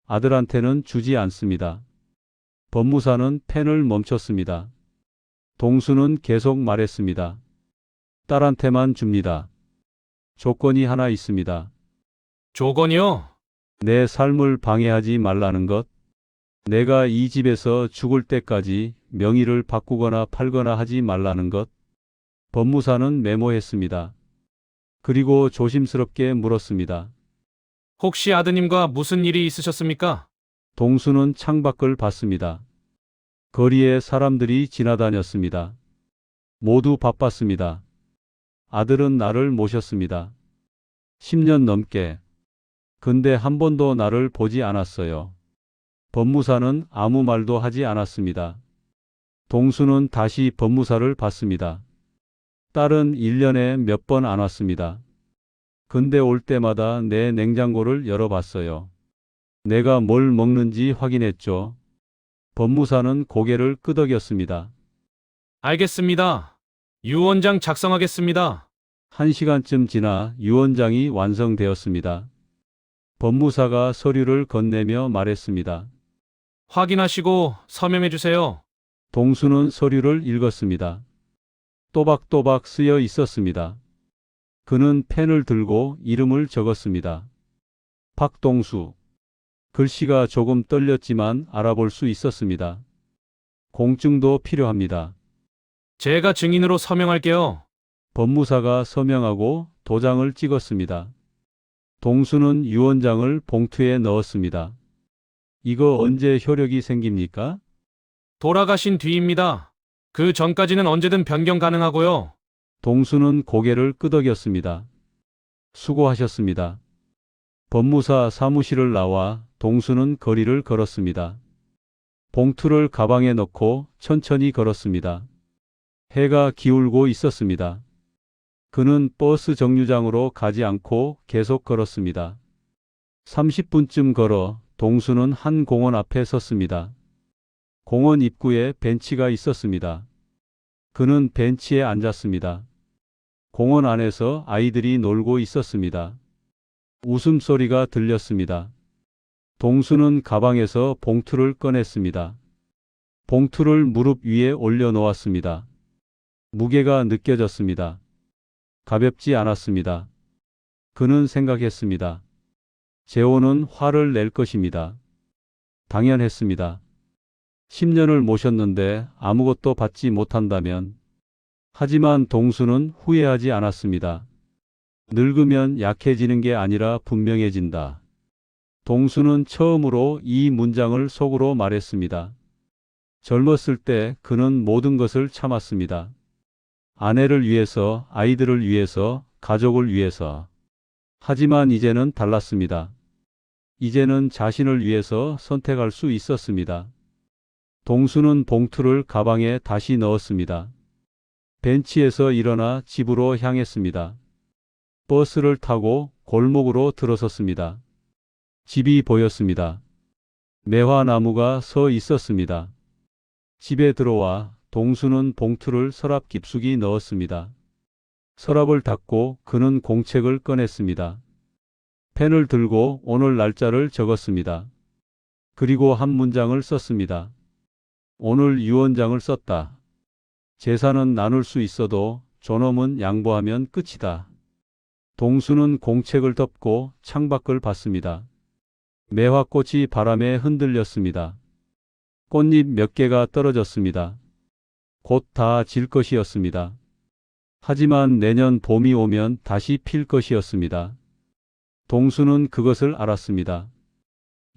아들한테는 주지 않습니다. 법무사는 펜을 멈췄습니다. 동수는 계속 말했습니다. 딸한테만 줍니다. 조건이 하나 있습니다.
조건이요?
내 삶을 방해하지 말라는 것. 내가 이 집에서 죽을 때까지 명의를 바꾸거나 팔거나 하지 말라는 것. 법무사는 메모했습니다. 그리고 조심스럽게 물었습니다.
혹시 아드님과 무슨 일이 있으셨습니까?
동수는 창밖을 봤습니다. 거리에 사람들이 지나다녔습니다. 모두 바빴습니다. 아들은 나를 모셨습니다. 10년 넘게. 근데 한 번도 나를 보지 않았어요. 법무사는 아무 말도 하지 않았습니다. 동수는 다시 법무사를 봤습니다. 딸은 1년에 몇 번 안 왔습니다. 근데 올 때마다 내 냉장고를 열어봤어요. 내가 뭘 먹는지 확인했죠. 법무사는 고개를 끄덕였습니다.
알겠습니다. 유언장 작성하겠습니다.
1시간쯤 지나 유언장이 완성되었습니다. 법무사가 서류를 건네며 말했습니다.
확인하시고 서명해 주세요.
동수는 서류를 읽었습니다. 또박또박 쓰여 있었습니다. 그는 펜을 들고 이름을 적었습니다. 박동수. 글씨가 조금 떨렸지만 알아볼 수 있었습니다. 공증도 필요합니다.
제가 증인으로 서명할게요.
법무사가 서명하고 도장을 찍었습니다. 동수는 유언장을 봉투에 넣었습니다. 이거 언제 효력이 생깁니까?
돌아가신 뒤입니다. 그 전까지는 언제든 변경 가능하고요.
동수는 고개를 끄덕였습니다. 수고하셨습니다. 법무사 사무실을 나와 동수는 거리를 걸었습니다. 봉투를 가방에 넣고 천천히 걸었습니다. 해가 기울고 있었습니다. 그는 버스 정류장으로 가지 않고 계속 걸었습니다. 30분쯤 걸어 동수는 한 공원 앞에 섰습니다. 공원 입구에 벤치가 있었습니다. 그는 벤치에 앉았습니다. 공원 안에서 아이들이 놀고 있었습니다. 웃음소리가 들렸습니다. 동수는 가방에서 봉투를 꺼냈습니다. 봉투를 무릎 위에 올려놓았습니다. 무게가 느껴졌습니다. 가볍지 않았습니다. 그는 생각했습니다. 재호는 화를 낼 것입니다. 당연했습니다. 10년을 모셨는데 아무것도 받지 못한다면. 하지만 동수는 후회하지 않았습니다. 늙으면 약해지는 게 아니라 분명해진다. 동수는 처음으로 이 문장을 속으로 말했습니다. 젊었을 때 그는 모든 것을 참았습니다. 아내를 위해서, 아이들을 위해서, 가족을 위해서. 하지만 이제는 달랐습니다. 이제는 자신을 위해서 선택할 수 있었습니다. 동수는 봉투를 가방에 다시 넣었습니다. 벤치에서 일어나 집으로 향했습니다. 버스를 타고 골목으로 들어섰습니다. 집이 보였습니다. 매화나무가 서 있었습니다. 집에 들어와 동수는 봉투를 서랍 깊숙이 넣었습니다. 서랍을 닫고 그는 공책을 꺼냈습니다. 펜을 들고 오늘 날짜를 적었습니다. 그리고 한 문장을 썼습니다. 오늘 유언장을 썼다. 재산은 나눌 수 있어도 존엄은 양보하면 끝이다. 동수는 공책을 덮고 창밖을 봤습니다. 매화꽃이 바람에 흔들렸습니다. 꽃잎 몇 개가 떨어졌습니다. 곧 다 질 것이었습니다. 하지만 내년 봄이 오면 다시 필 것이었습니다. 동수는 그것을 알았습니다.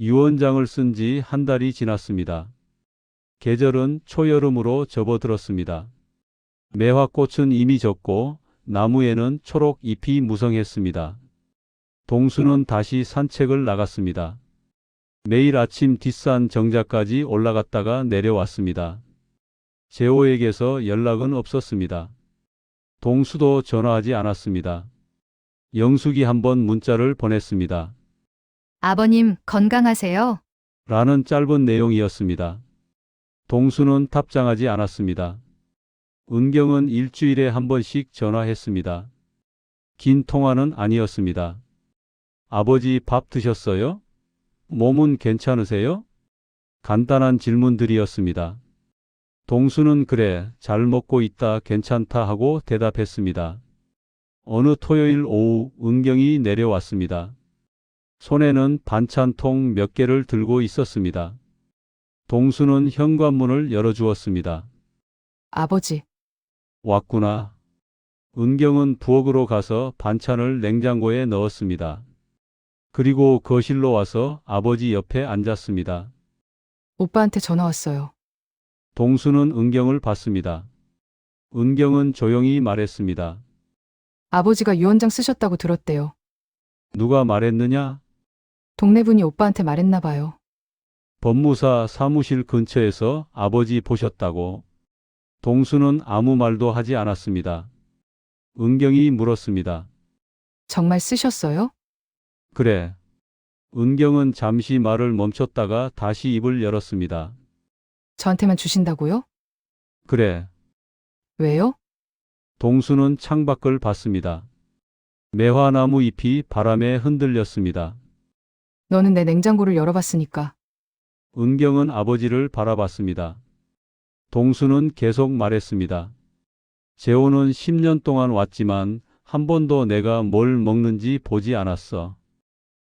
유언장을 쓴 지 한 달이 지났습니다. 계절은 초여름으로 접어들었습니다. 매화꽃은 이미 졌고 나무에는 초록 잎이 무성했습니다. 동수는 다시 산책을 나갔습니다. 매일 아침 뒷산 정자까지 올라갔다가 내려왔습니다. 재호에게서 연락은 없었습니다. 동수도 전화하지 않았습니다. 영숙이 한번 문자를 보냈습니다.
아버님, 건강하세요?
라는 짧은 내용이었습니다. 동수는 답장하지 않았습니다. 은경은 일주일에 한 번씩 전화했습니다. 긴 통화는 아니었습니다. 아버지 밥 드셨어요? 몸은 괜찮으세요? 간단한 질문들이었습니다. 동수는 그래, 잘 먹고 있다, 괜찮다 하고 대답했습니다. 어느 토요일 오후 은경이 내려왔습니다. 손에는 반찬통 몇 개를 들고 있었습니다. 동수는 현관문을 열어주었습니다.
아버지,
왔구나. 은경은 부엌으로 가서 반찬을 냉장고에 넣었습니다. 그리고 거실로 와서 아버지 옆에 앉았습니다.
오빠한테 전화 왔어요.
동수는 은경을 봤습니다. 은경은 조용히 말했습니다.
아버지가 유언장 쓰셨다고 들었대요.
누가 말했느냐?
동네 분이 오빠한테 말했나 봐요.
법무사 사무실 근처에서 아버지 보셨다고. 동수는 아무 말도 하지 않았습니다. 은경이 물었습니다.
정말 쓰셨어요?
그래. 은경은 잠시 말을 멈췄다가 다시 입을 열었습니다.
저한테만 주신다고요?
그래.
왜요?
동수는 창밖을 봤습니다. 매화나무 잎이 바람에 흔들렸습니다.
너는 내 냉장고를 열어봤으니까.
은경은 아버지를 바라봤습니다. 동수는 계속 말했습니다. 재호는 10년 동안 왔지만 한 번도 내가 뭘 먹는지 보지 않았어.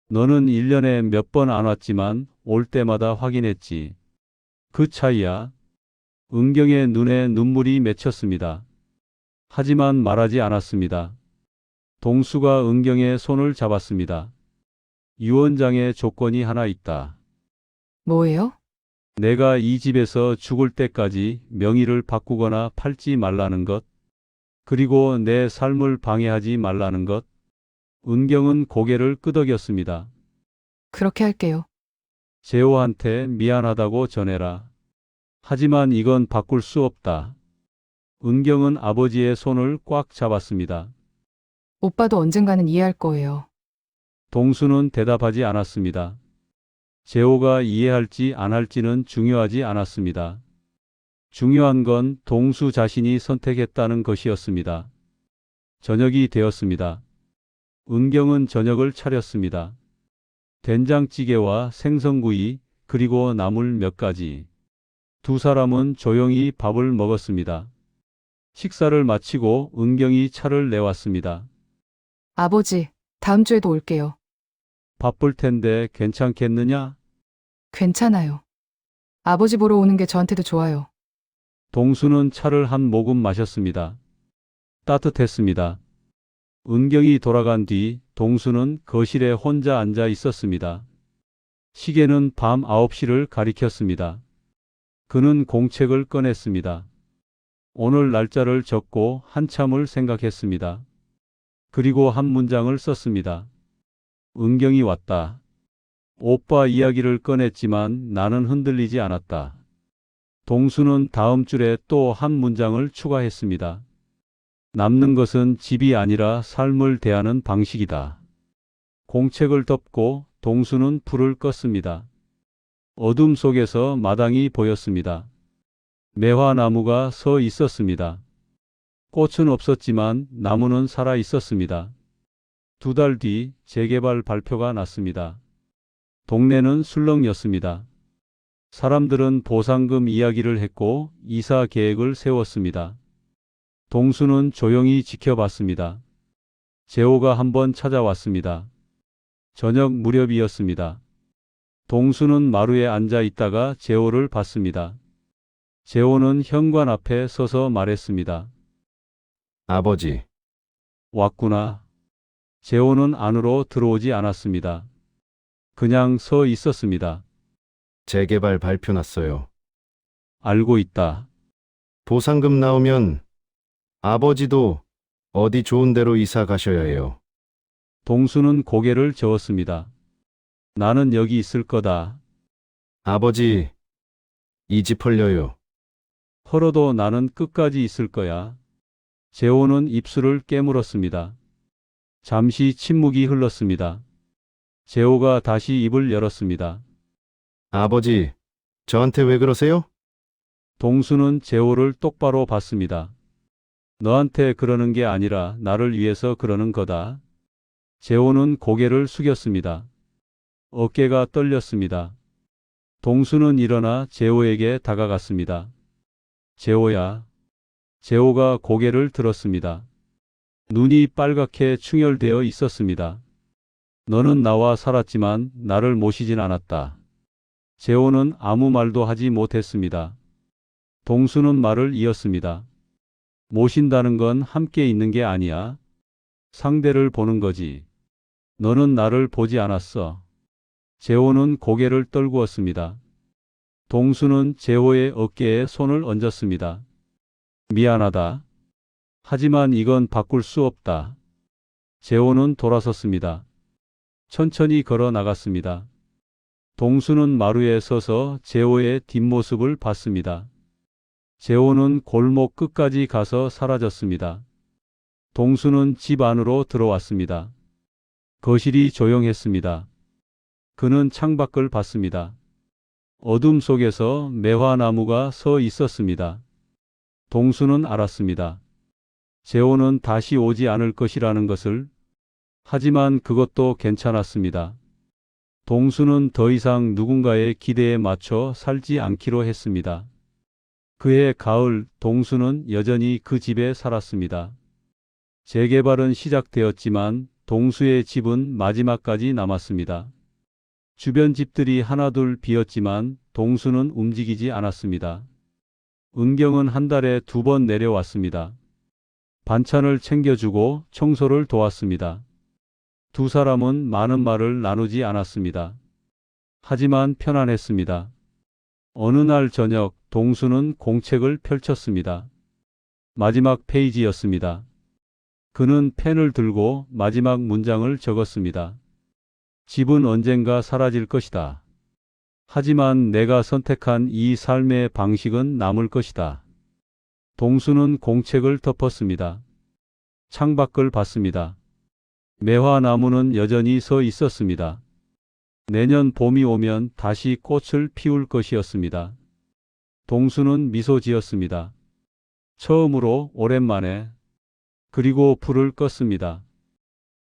너는 1년에 몇 번 안 왔지만 올 때마다 확인했지. 그 차이야. 은경의 눈에 눈물이 맺혔습니다. 하지만 말하지 않았습니다. 동수가 은경의 손을 잡았습니다. 유언장에 조건이 하나 있다.
뭐예요?
내가 이 집에서 죽을 때까지 명의를 바꾸거나 팔지 말라는 것. 그리고 내 삶을 방해하지 말라는 것. 은경은 고개를 끄덕였습니다.
그렇게 할게요.
재호한테 미안하다고 전해라. 하지만 이건 바꿀 수 없다. 은경은 아버지의 손을 꽉 잡았습니다.
오빠도 언젠가는 이해할 거예요.
동수는 대답하지 않았습니다. 재호가 이해할지 안 할지는 중요하지 않았습니다. 중요한 건 동수 자신이 선택했다는 것이었습니다. 저녁이 되었습니다. 은경은 저녁을 차렸습니다. 된장찌개와 생선구이, 그리고 나물 몇 가지. 두 사람은 조용히 밥을 먹었습니다. 식사를 마치고 은경이 차를 내왔습니다.
아버지, 다음 주에도 올게요.
바쁠 텐데 괜찮겠느냐?
괜찮아요. 아버지 보러 오는 게 저한테도 좋아요.
동수는 차를 한 모금 마셨습니다. 따뜻했습니다. 은경이 돌아간 뒤 동수는 거실에 혼자 앉아 있었습니다. 시계는 밤 9시를 가리켰습니다. 그는 공책을 꺼냈습니다. 오늘 날짜를 적고 한참을 생각했습니다. 그리고 한 문장을 썼습니다. 은경이 왔다. 오빠 이야기를 꺼냈지만 나는 흔들리지 않았다. 동수는 다음 줄에 또 한 문장을 추가했습니다. 남는 것은 집이 아니라 삶을 대하는 방식이다. 공책을 덮고 동수는 불을 껐습니다. 어둠 속에서 마당이 보였습니다. 매화나무가 서 있었습니다. 꽃은 없었지만 나무는 살아 있었습니다. 2달 뒤 재개발 발표가 났습니다. 동네는 술렁였습니다. 사람들은 보상금 이야기를 했고 이사 계획을 세웠습니다. 동수는 조용히 지켜봤습니다. 재호가 한번 찾아왔습니다. 저녁 무렵이었습니다. 동수는 마루에 앉아 있다가 재호를 봤습니다. 재호는 현관 앞에 서서 말했습니다.
아버지,
왔구나. 재호는 안으로 들어오지 않았습니다. 그냥 서 있었습니다.
재개발 발표 났어요.
알고 있다.
보상금 나오면 아버지도 어디 좋은 데로 이사 가셔야 해요.
동수는 고개를 저었습니다. 나는 여기 있을 거다.
아버지, 이 집 헐려요.
헐어도 나는 끝까지 있을 거야. 재호는 입술을 깨물었습니다. 잠시 침묵이 흘렀습니다. 재호가 다시 입을 열었습니다.
아버지, 저한테 왜 그러세요?
동수는 재호를 똑바로 봤습니다. 너한테 그러는 게 아니라 나를 위해서 그러는 거다. 재호는 고개를 숙였습니다. 어깨가 떨렸습니다. 동수는 일어나 재호에게 다가갔습니다. 재호야. 재호가 고개를 들었습니다. 눈이 빨갛게 충혈되어 있었습니다. 너는 나와 살았지만 나를 모시진 않았다. 재호는 아무 말도 하지 못했습니다. 동수는 말을 이었습니다. 모신다는 건 함께 있는 게 아니야. 상대를 보는 거지. 너는 나를 보지 않았어. 재호는 고개를 떨구었습니다. 동수는 재호의 어깨에 손을 얹었습니다. 미안하다. 하지만 이건 바꿀 수 없다. 재호는 돌아섰습니다. 천천히 걸어 나갔습니다. 동수는 마루에 서서 재호의 뒷모습을 봤습니다. 재호는 골목 끝까지 가서 사라졌습니다. 동수는 집 안으로 들어왔습니다. 거실이 조용했습니다. 그는 창밖을 봤습니다. 어둠 속에서 매화나무가 서 있었습니다. 동수는 알았습니다. 재호는 다시 오지 않을 것이라는 것을. 하지만 그것도 괜찮았습니다. 동수는 더 이상 누군가의 기대에 맞춰 살지 않기로 했습니다. 그해 가을 동수는 여전히 그 집에 살았습니다. 재개발은 시작되었지만 동수의 집은 마지막까지 남았습니다. 주변 집들이 하나둘 비었지만 동수는 움직이지 않았습니다. 은경은 한 달에 2번 내려왔습니다. 반찬을 챙겨주고 청소를 도왔습니다. 두 사람은 많은 말을 나누지 않았습니다. 하지만 편안했습니다. 어느 날 저녁 동수는 공책을 펼쳤습니다. 마지막 페이지였습니다. 그는 펜을 들고 마지막 문장을 적었습니다. 집은 언젠가 사라질 것이다. 하지만 내가 선택한 이 삶의 방식은 남을 것이다. 동수는 공책을 덮었습니다. 창밖을 봤습니다. 매화나무는 여전히 서 있었습니다. 내년 봄이 오면 다시 꽃을 피울 것이었습니다. 동수는 미소 지었습니다. 처음으로 오랜만에. 그리고 불을 껐습니다.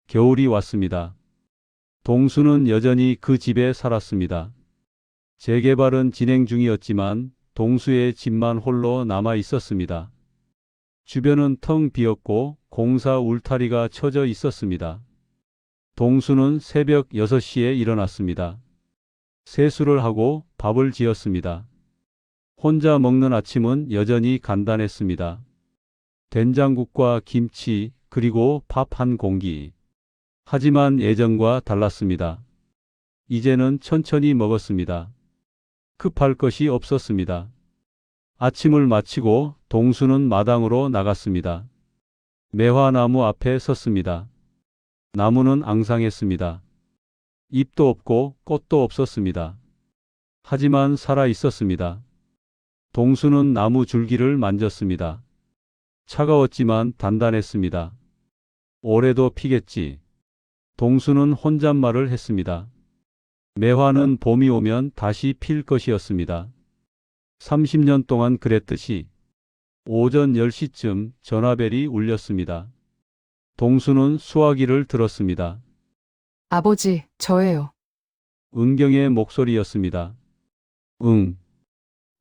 겨울이 왔습니다. 동수는 여전히 그 집에 살았습니다. 재개발은 진행 중이었지만 동수의 집만 홀로 남아 있었습니다. 주변은 텅 비었고 공사 울타리가 쳐져 있었습니다. 동수는 새벽 6시에 일어났습니다. 세수를 하고 밥을 지었습니다. 혼자 먹는 아침은 여전히 간단했습니다. 된장국과 김치 그리고 밥 한 공기. 하지만 예전과 달랐습니다. 이제는 천천히 먹었습니다. 급할 것이 없었습니다. 아침을 마치고 동수는 마당으로 나갔습니다. 매화나무 앞에 섰습니다. 나무는 앙상했습니다. 잎도 없고 꽃도 없었습니다. 하지만 살아 있었습니다. 동수는 나무 줄기를 만졌습니다. 차가웠지만 단단했습니다. 올해도 피겠지. 동수는 혼잣말을 했습니다. 매화는 봄이 오면 다시 필 것이었습니다. 30년 동안 그랬듯이. 오전 10시쯤 전화벨이 울렸습니다. 동수는 수화기를 들었습니다.
아버지, 저예요.
은경의 목소리였습니다. 응.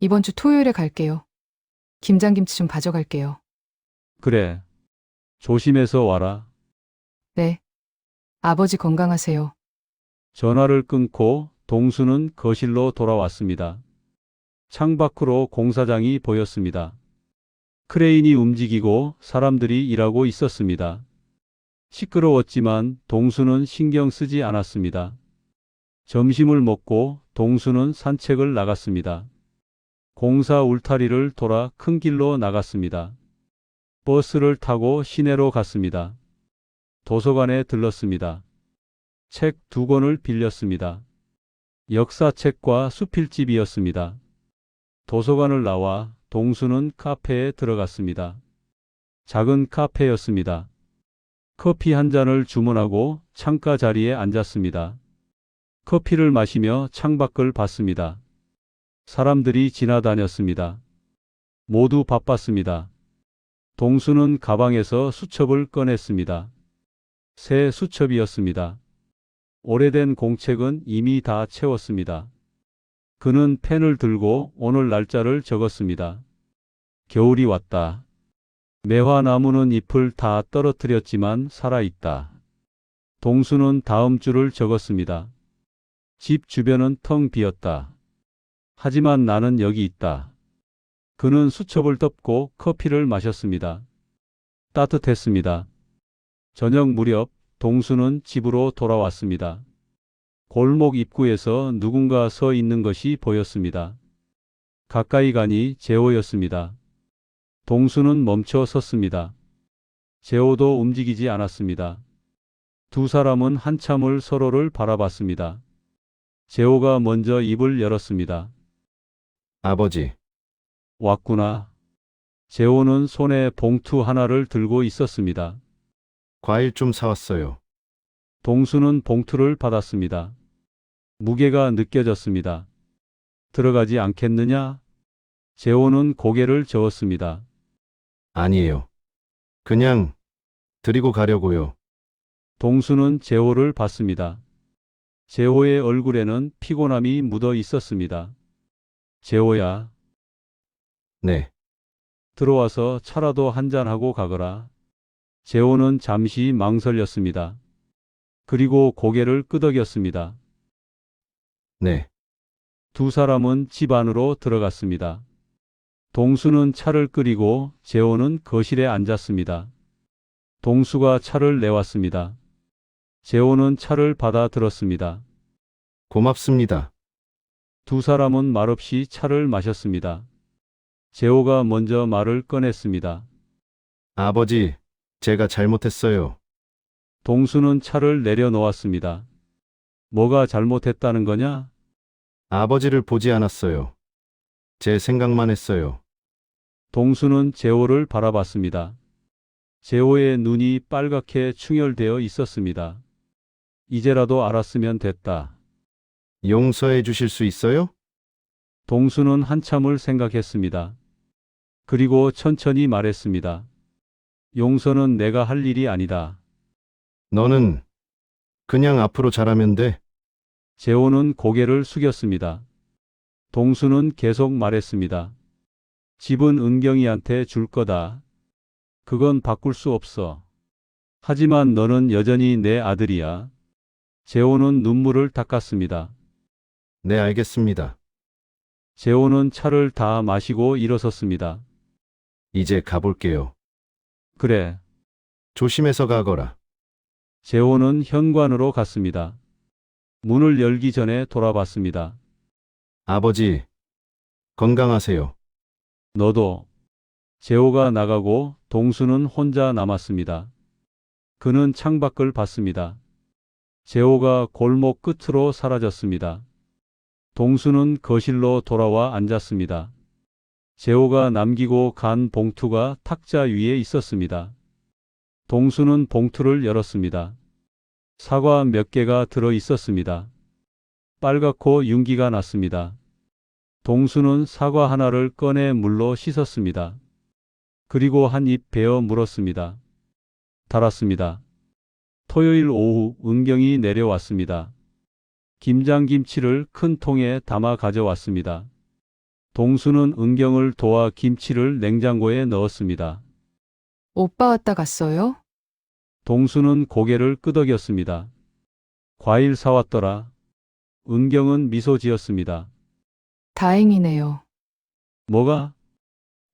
이번 주 토요일에 갈게요. 김장김치 좀 가져갈게요.
그래. 조심해서 와라.
네. 아버지 건강하세요.
전화를 끊고 동수는 거실로 돌아왔습니다. 창밖으로 공사장이 보였습니다. 크레인이 움직이고 사람들이 일하고 있었습니다. 시끄러웠지만 동수는 신경 쓰지 않았습니다. 점심을 먹고 동수는 산책을 나갔습니다. 공사 울타리를 돌아 큰 길로 나갔습니다. 버스를 타고 시내로 갔습니다. 도서관에 들렀습니다. 책 2권을 빌렸습니다. 역사책과 수필집이었습니다. 도서관을 나와 동수는 카페에 들어갔습니다. 작은 카페였습니다. 커피 한 잔을 주문하고 창가 자리에 앉았습니다. 커피를 마시며 창밖을 봤습니다. 사람들이 지나다녔습니다. 모두 바빴습니다. 동수는 가방에서 수첩을 꺼냈습니다. 새 수첩이었습니다. 오래된 공책은 이미 다 채웠습니다. 그는 펜을 들고 오늘 날짜를 적었습니다. 겨울이 왔다. 매화나무는 잎을 다 떨어뜨렸지만 살아있다. 동수는 다음 줄을 적었습니다. 집 주변은 텅 비었다. 하지만 나는 여기 있다. 그는 수첩을 덮고 커피를 마셨습니다. 따뜻했습니다. 저녁 무렵 동수는 집으로 돌아왔습니다. 골목 입구에서 누군가 서 있는 것이 보였습니다. 가까이 가니 재호였습니다. 동수는 멈춰 섰습니다. 재호도 움직이지 않았습니다. 두 사람은 한참을 서로를 바라봤습니다. 재호가 먼저 입을 열었습니다.
아버지,
왔구나. 재호는 손에 봉투 하나를 들고 있었습니다.
과일 좀 사왔어요.
동수는 봉투를 받았습니다. 무게가 느껴졌습니다. 들어가지 않겠느냐? 재호는 고개를 저었습니다.
아니에요. 그냥 드리고 가려고요.
동수는 재호를 봤습니다. 재호의 얼굴에는 피곤함이 묻어 있었습니다. 재호야,
네,
들어와서 차라도 한잔하고 가거라. 재호는 잠시 망설였습니다. 그리고 고개를 끄덕였습니다.
네.
두 사람은 집 안으로 들어갔습니다. 동수는 차를 끓이고 재호는 거실에 앉았습니다. 동수가 차를 내왔습니다. 재호는 차를 받아 들었습니다.
고맙습니다.
두 사람은 말없이 차를 마셨습니다. 재호가 먼저 말을 꺼냈습니다.
아버지, 제가 잘못했어요.
동수는 차를 내려놓았습니다. 뭐가 잘못했다는 거냐?
아버지를 보지 않았어요. 제 생각만 했어요.
동수는 재호를 바라봤습니다. 재호의 눈이 빨갛게 충혈되어 있었습니다. 이제라도 알았으면 됐다.
용서해 주실 수 있어요?
동수는 한참을 생각했습니다. 그리고 천천히 말했습니다. 용서는 내가 할 일이 아니다.
너는 그냥 앞으로 잘하면 돼.
재호는 고개를 숙였습니다. 동수는 계속 말했습니다. 집은 은경이한테 줄 거다. 그건 바꿀 수 없어. 하지만 너는 여전히 내 아들이야. 재호는 눈물을 닦았습니다.
네, 알겠습니다.
재호는 차를 다 마시고 일어섰습니다.
이제 가볼게요.
그래.
조심해서 가거라.
재호는 현관으로 갔습니다. 문을 열기 전에 돌아봤습니다.
아버지, 건강하세요.
너도. 재호가 나가고 동수는 혼자 남았습니다. 그는 창밖을 봤습니다. 재호가 골목 끝으로 사라졌습니다. 동수는 거실로 돌아와 앉았습니다. 재호가 남기고 간 봉투가 탁자 위에 있었습니다. 동수는 봉투를 열었습니다. 사과 몇 개가 들어 있었습니다. 빨갛고 윤기가 났습니다. 동수는 사과 하나를 꺼내 물로 씻었습니다. 그리고 한 입 베어 물었습니다. 달았습니다. 토요일 오후 은경이 내려왔습니다. 김장김치를 큰 통에 담아 가져왔습니다. 동수는 은경을 도와 김치를 냉장고에 넣었습니다.
오빠 왔다 갔어요?
동수는 고개를 끄덕였습니다. 과일 사왔더라. 은경은 미소 지었습니다.
다행이네요.
뭐가?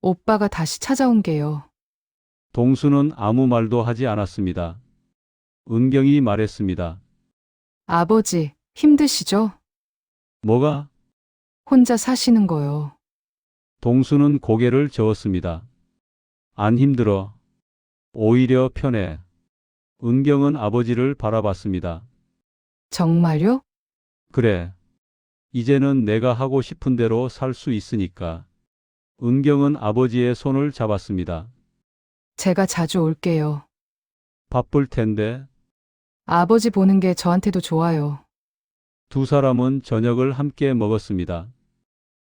오빠가 다시 찾아온 게요.
동수는 아무 말도 하지 않았습니다. 은경이 말했습니다.
아버지, 힘드시죠?
뭐가?
혼자 사시는 거요.
동수는 고개를 저었습니다. 안 힘들어. 오히려 편해. 은경은 아버지를 바라봤습니다.
정말요?
그래. 이제는 내가 하고 싶은 대로 살 수 있으니까. 은경은 아버지의 손을 잡았습니다.
제가 자주 올게요.
바쁠 텐데.
아버지 보는 게 저한테도 좋아요.
두 사람은 저녁을 함께 먹었습니다.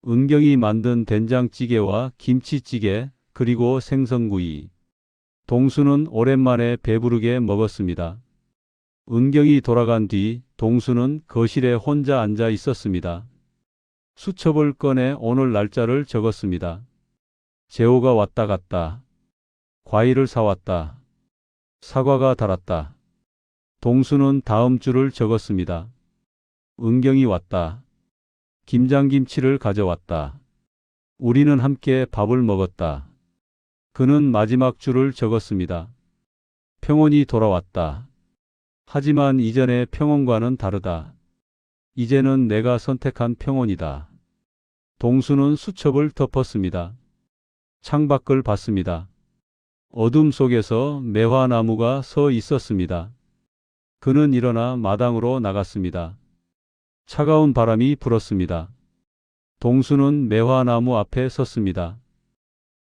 은경이 만든 된장찌개와 김치찌개, 그리고 생선구이. 동수는 오랜만에 배부르게 먹었습니다. 은경이 돌아간 뒤 동수는 거실에 혼자 앉아 있었습니다. 수첩을 꺼내 오늘 날짜를 적었습니다. 재호가 왔다 갔다. 과일을 사왔다. 사과가 달았다. 동수는 다음 주를 적었습니다. 은경이 왔다. 김장김치를 가져왔다. 우리는 함께 밥을 먹었다. 그는 마지막 줄을 적었습니다. 평온이 돌아왔다. 하지만 이전의 평온과는 다르다. 이제는 내가 선택한 평온이다. 동수는 수첩을 덮었습니다. 창밖을 봤습니다. 어둠 속에서 매화나무가 서 있었습니다. 그는 일어나 마당으로 나갔습니다. 차가운 바람이 불었습니다. 동수는 매화나무 앞에 섰습니다.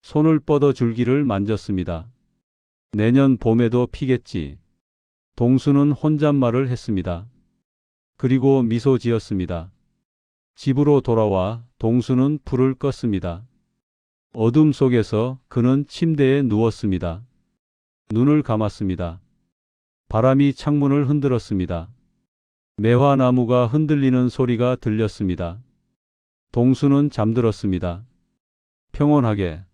손을 뻗어 줄기를 만졌습니다. 내년 봄에도 피겠지. 동수는 혼잣말을 했습니다. 그리고 미소 지었습니다. 집으로 돌아와 동수는 불을 껐습니다. 어둠 속에서 그는 침대에 누웠습니다. 눈을 감았습니다. 바람이 창문을 흔들었습니다. 매화나무가 흔들리는 소리가 들렸습니다. 동수는 잠들었습니다. 평온하게.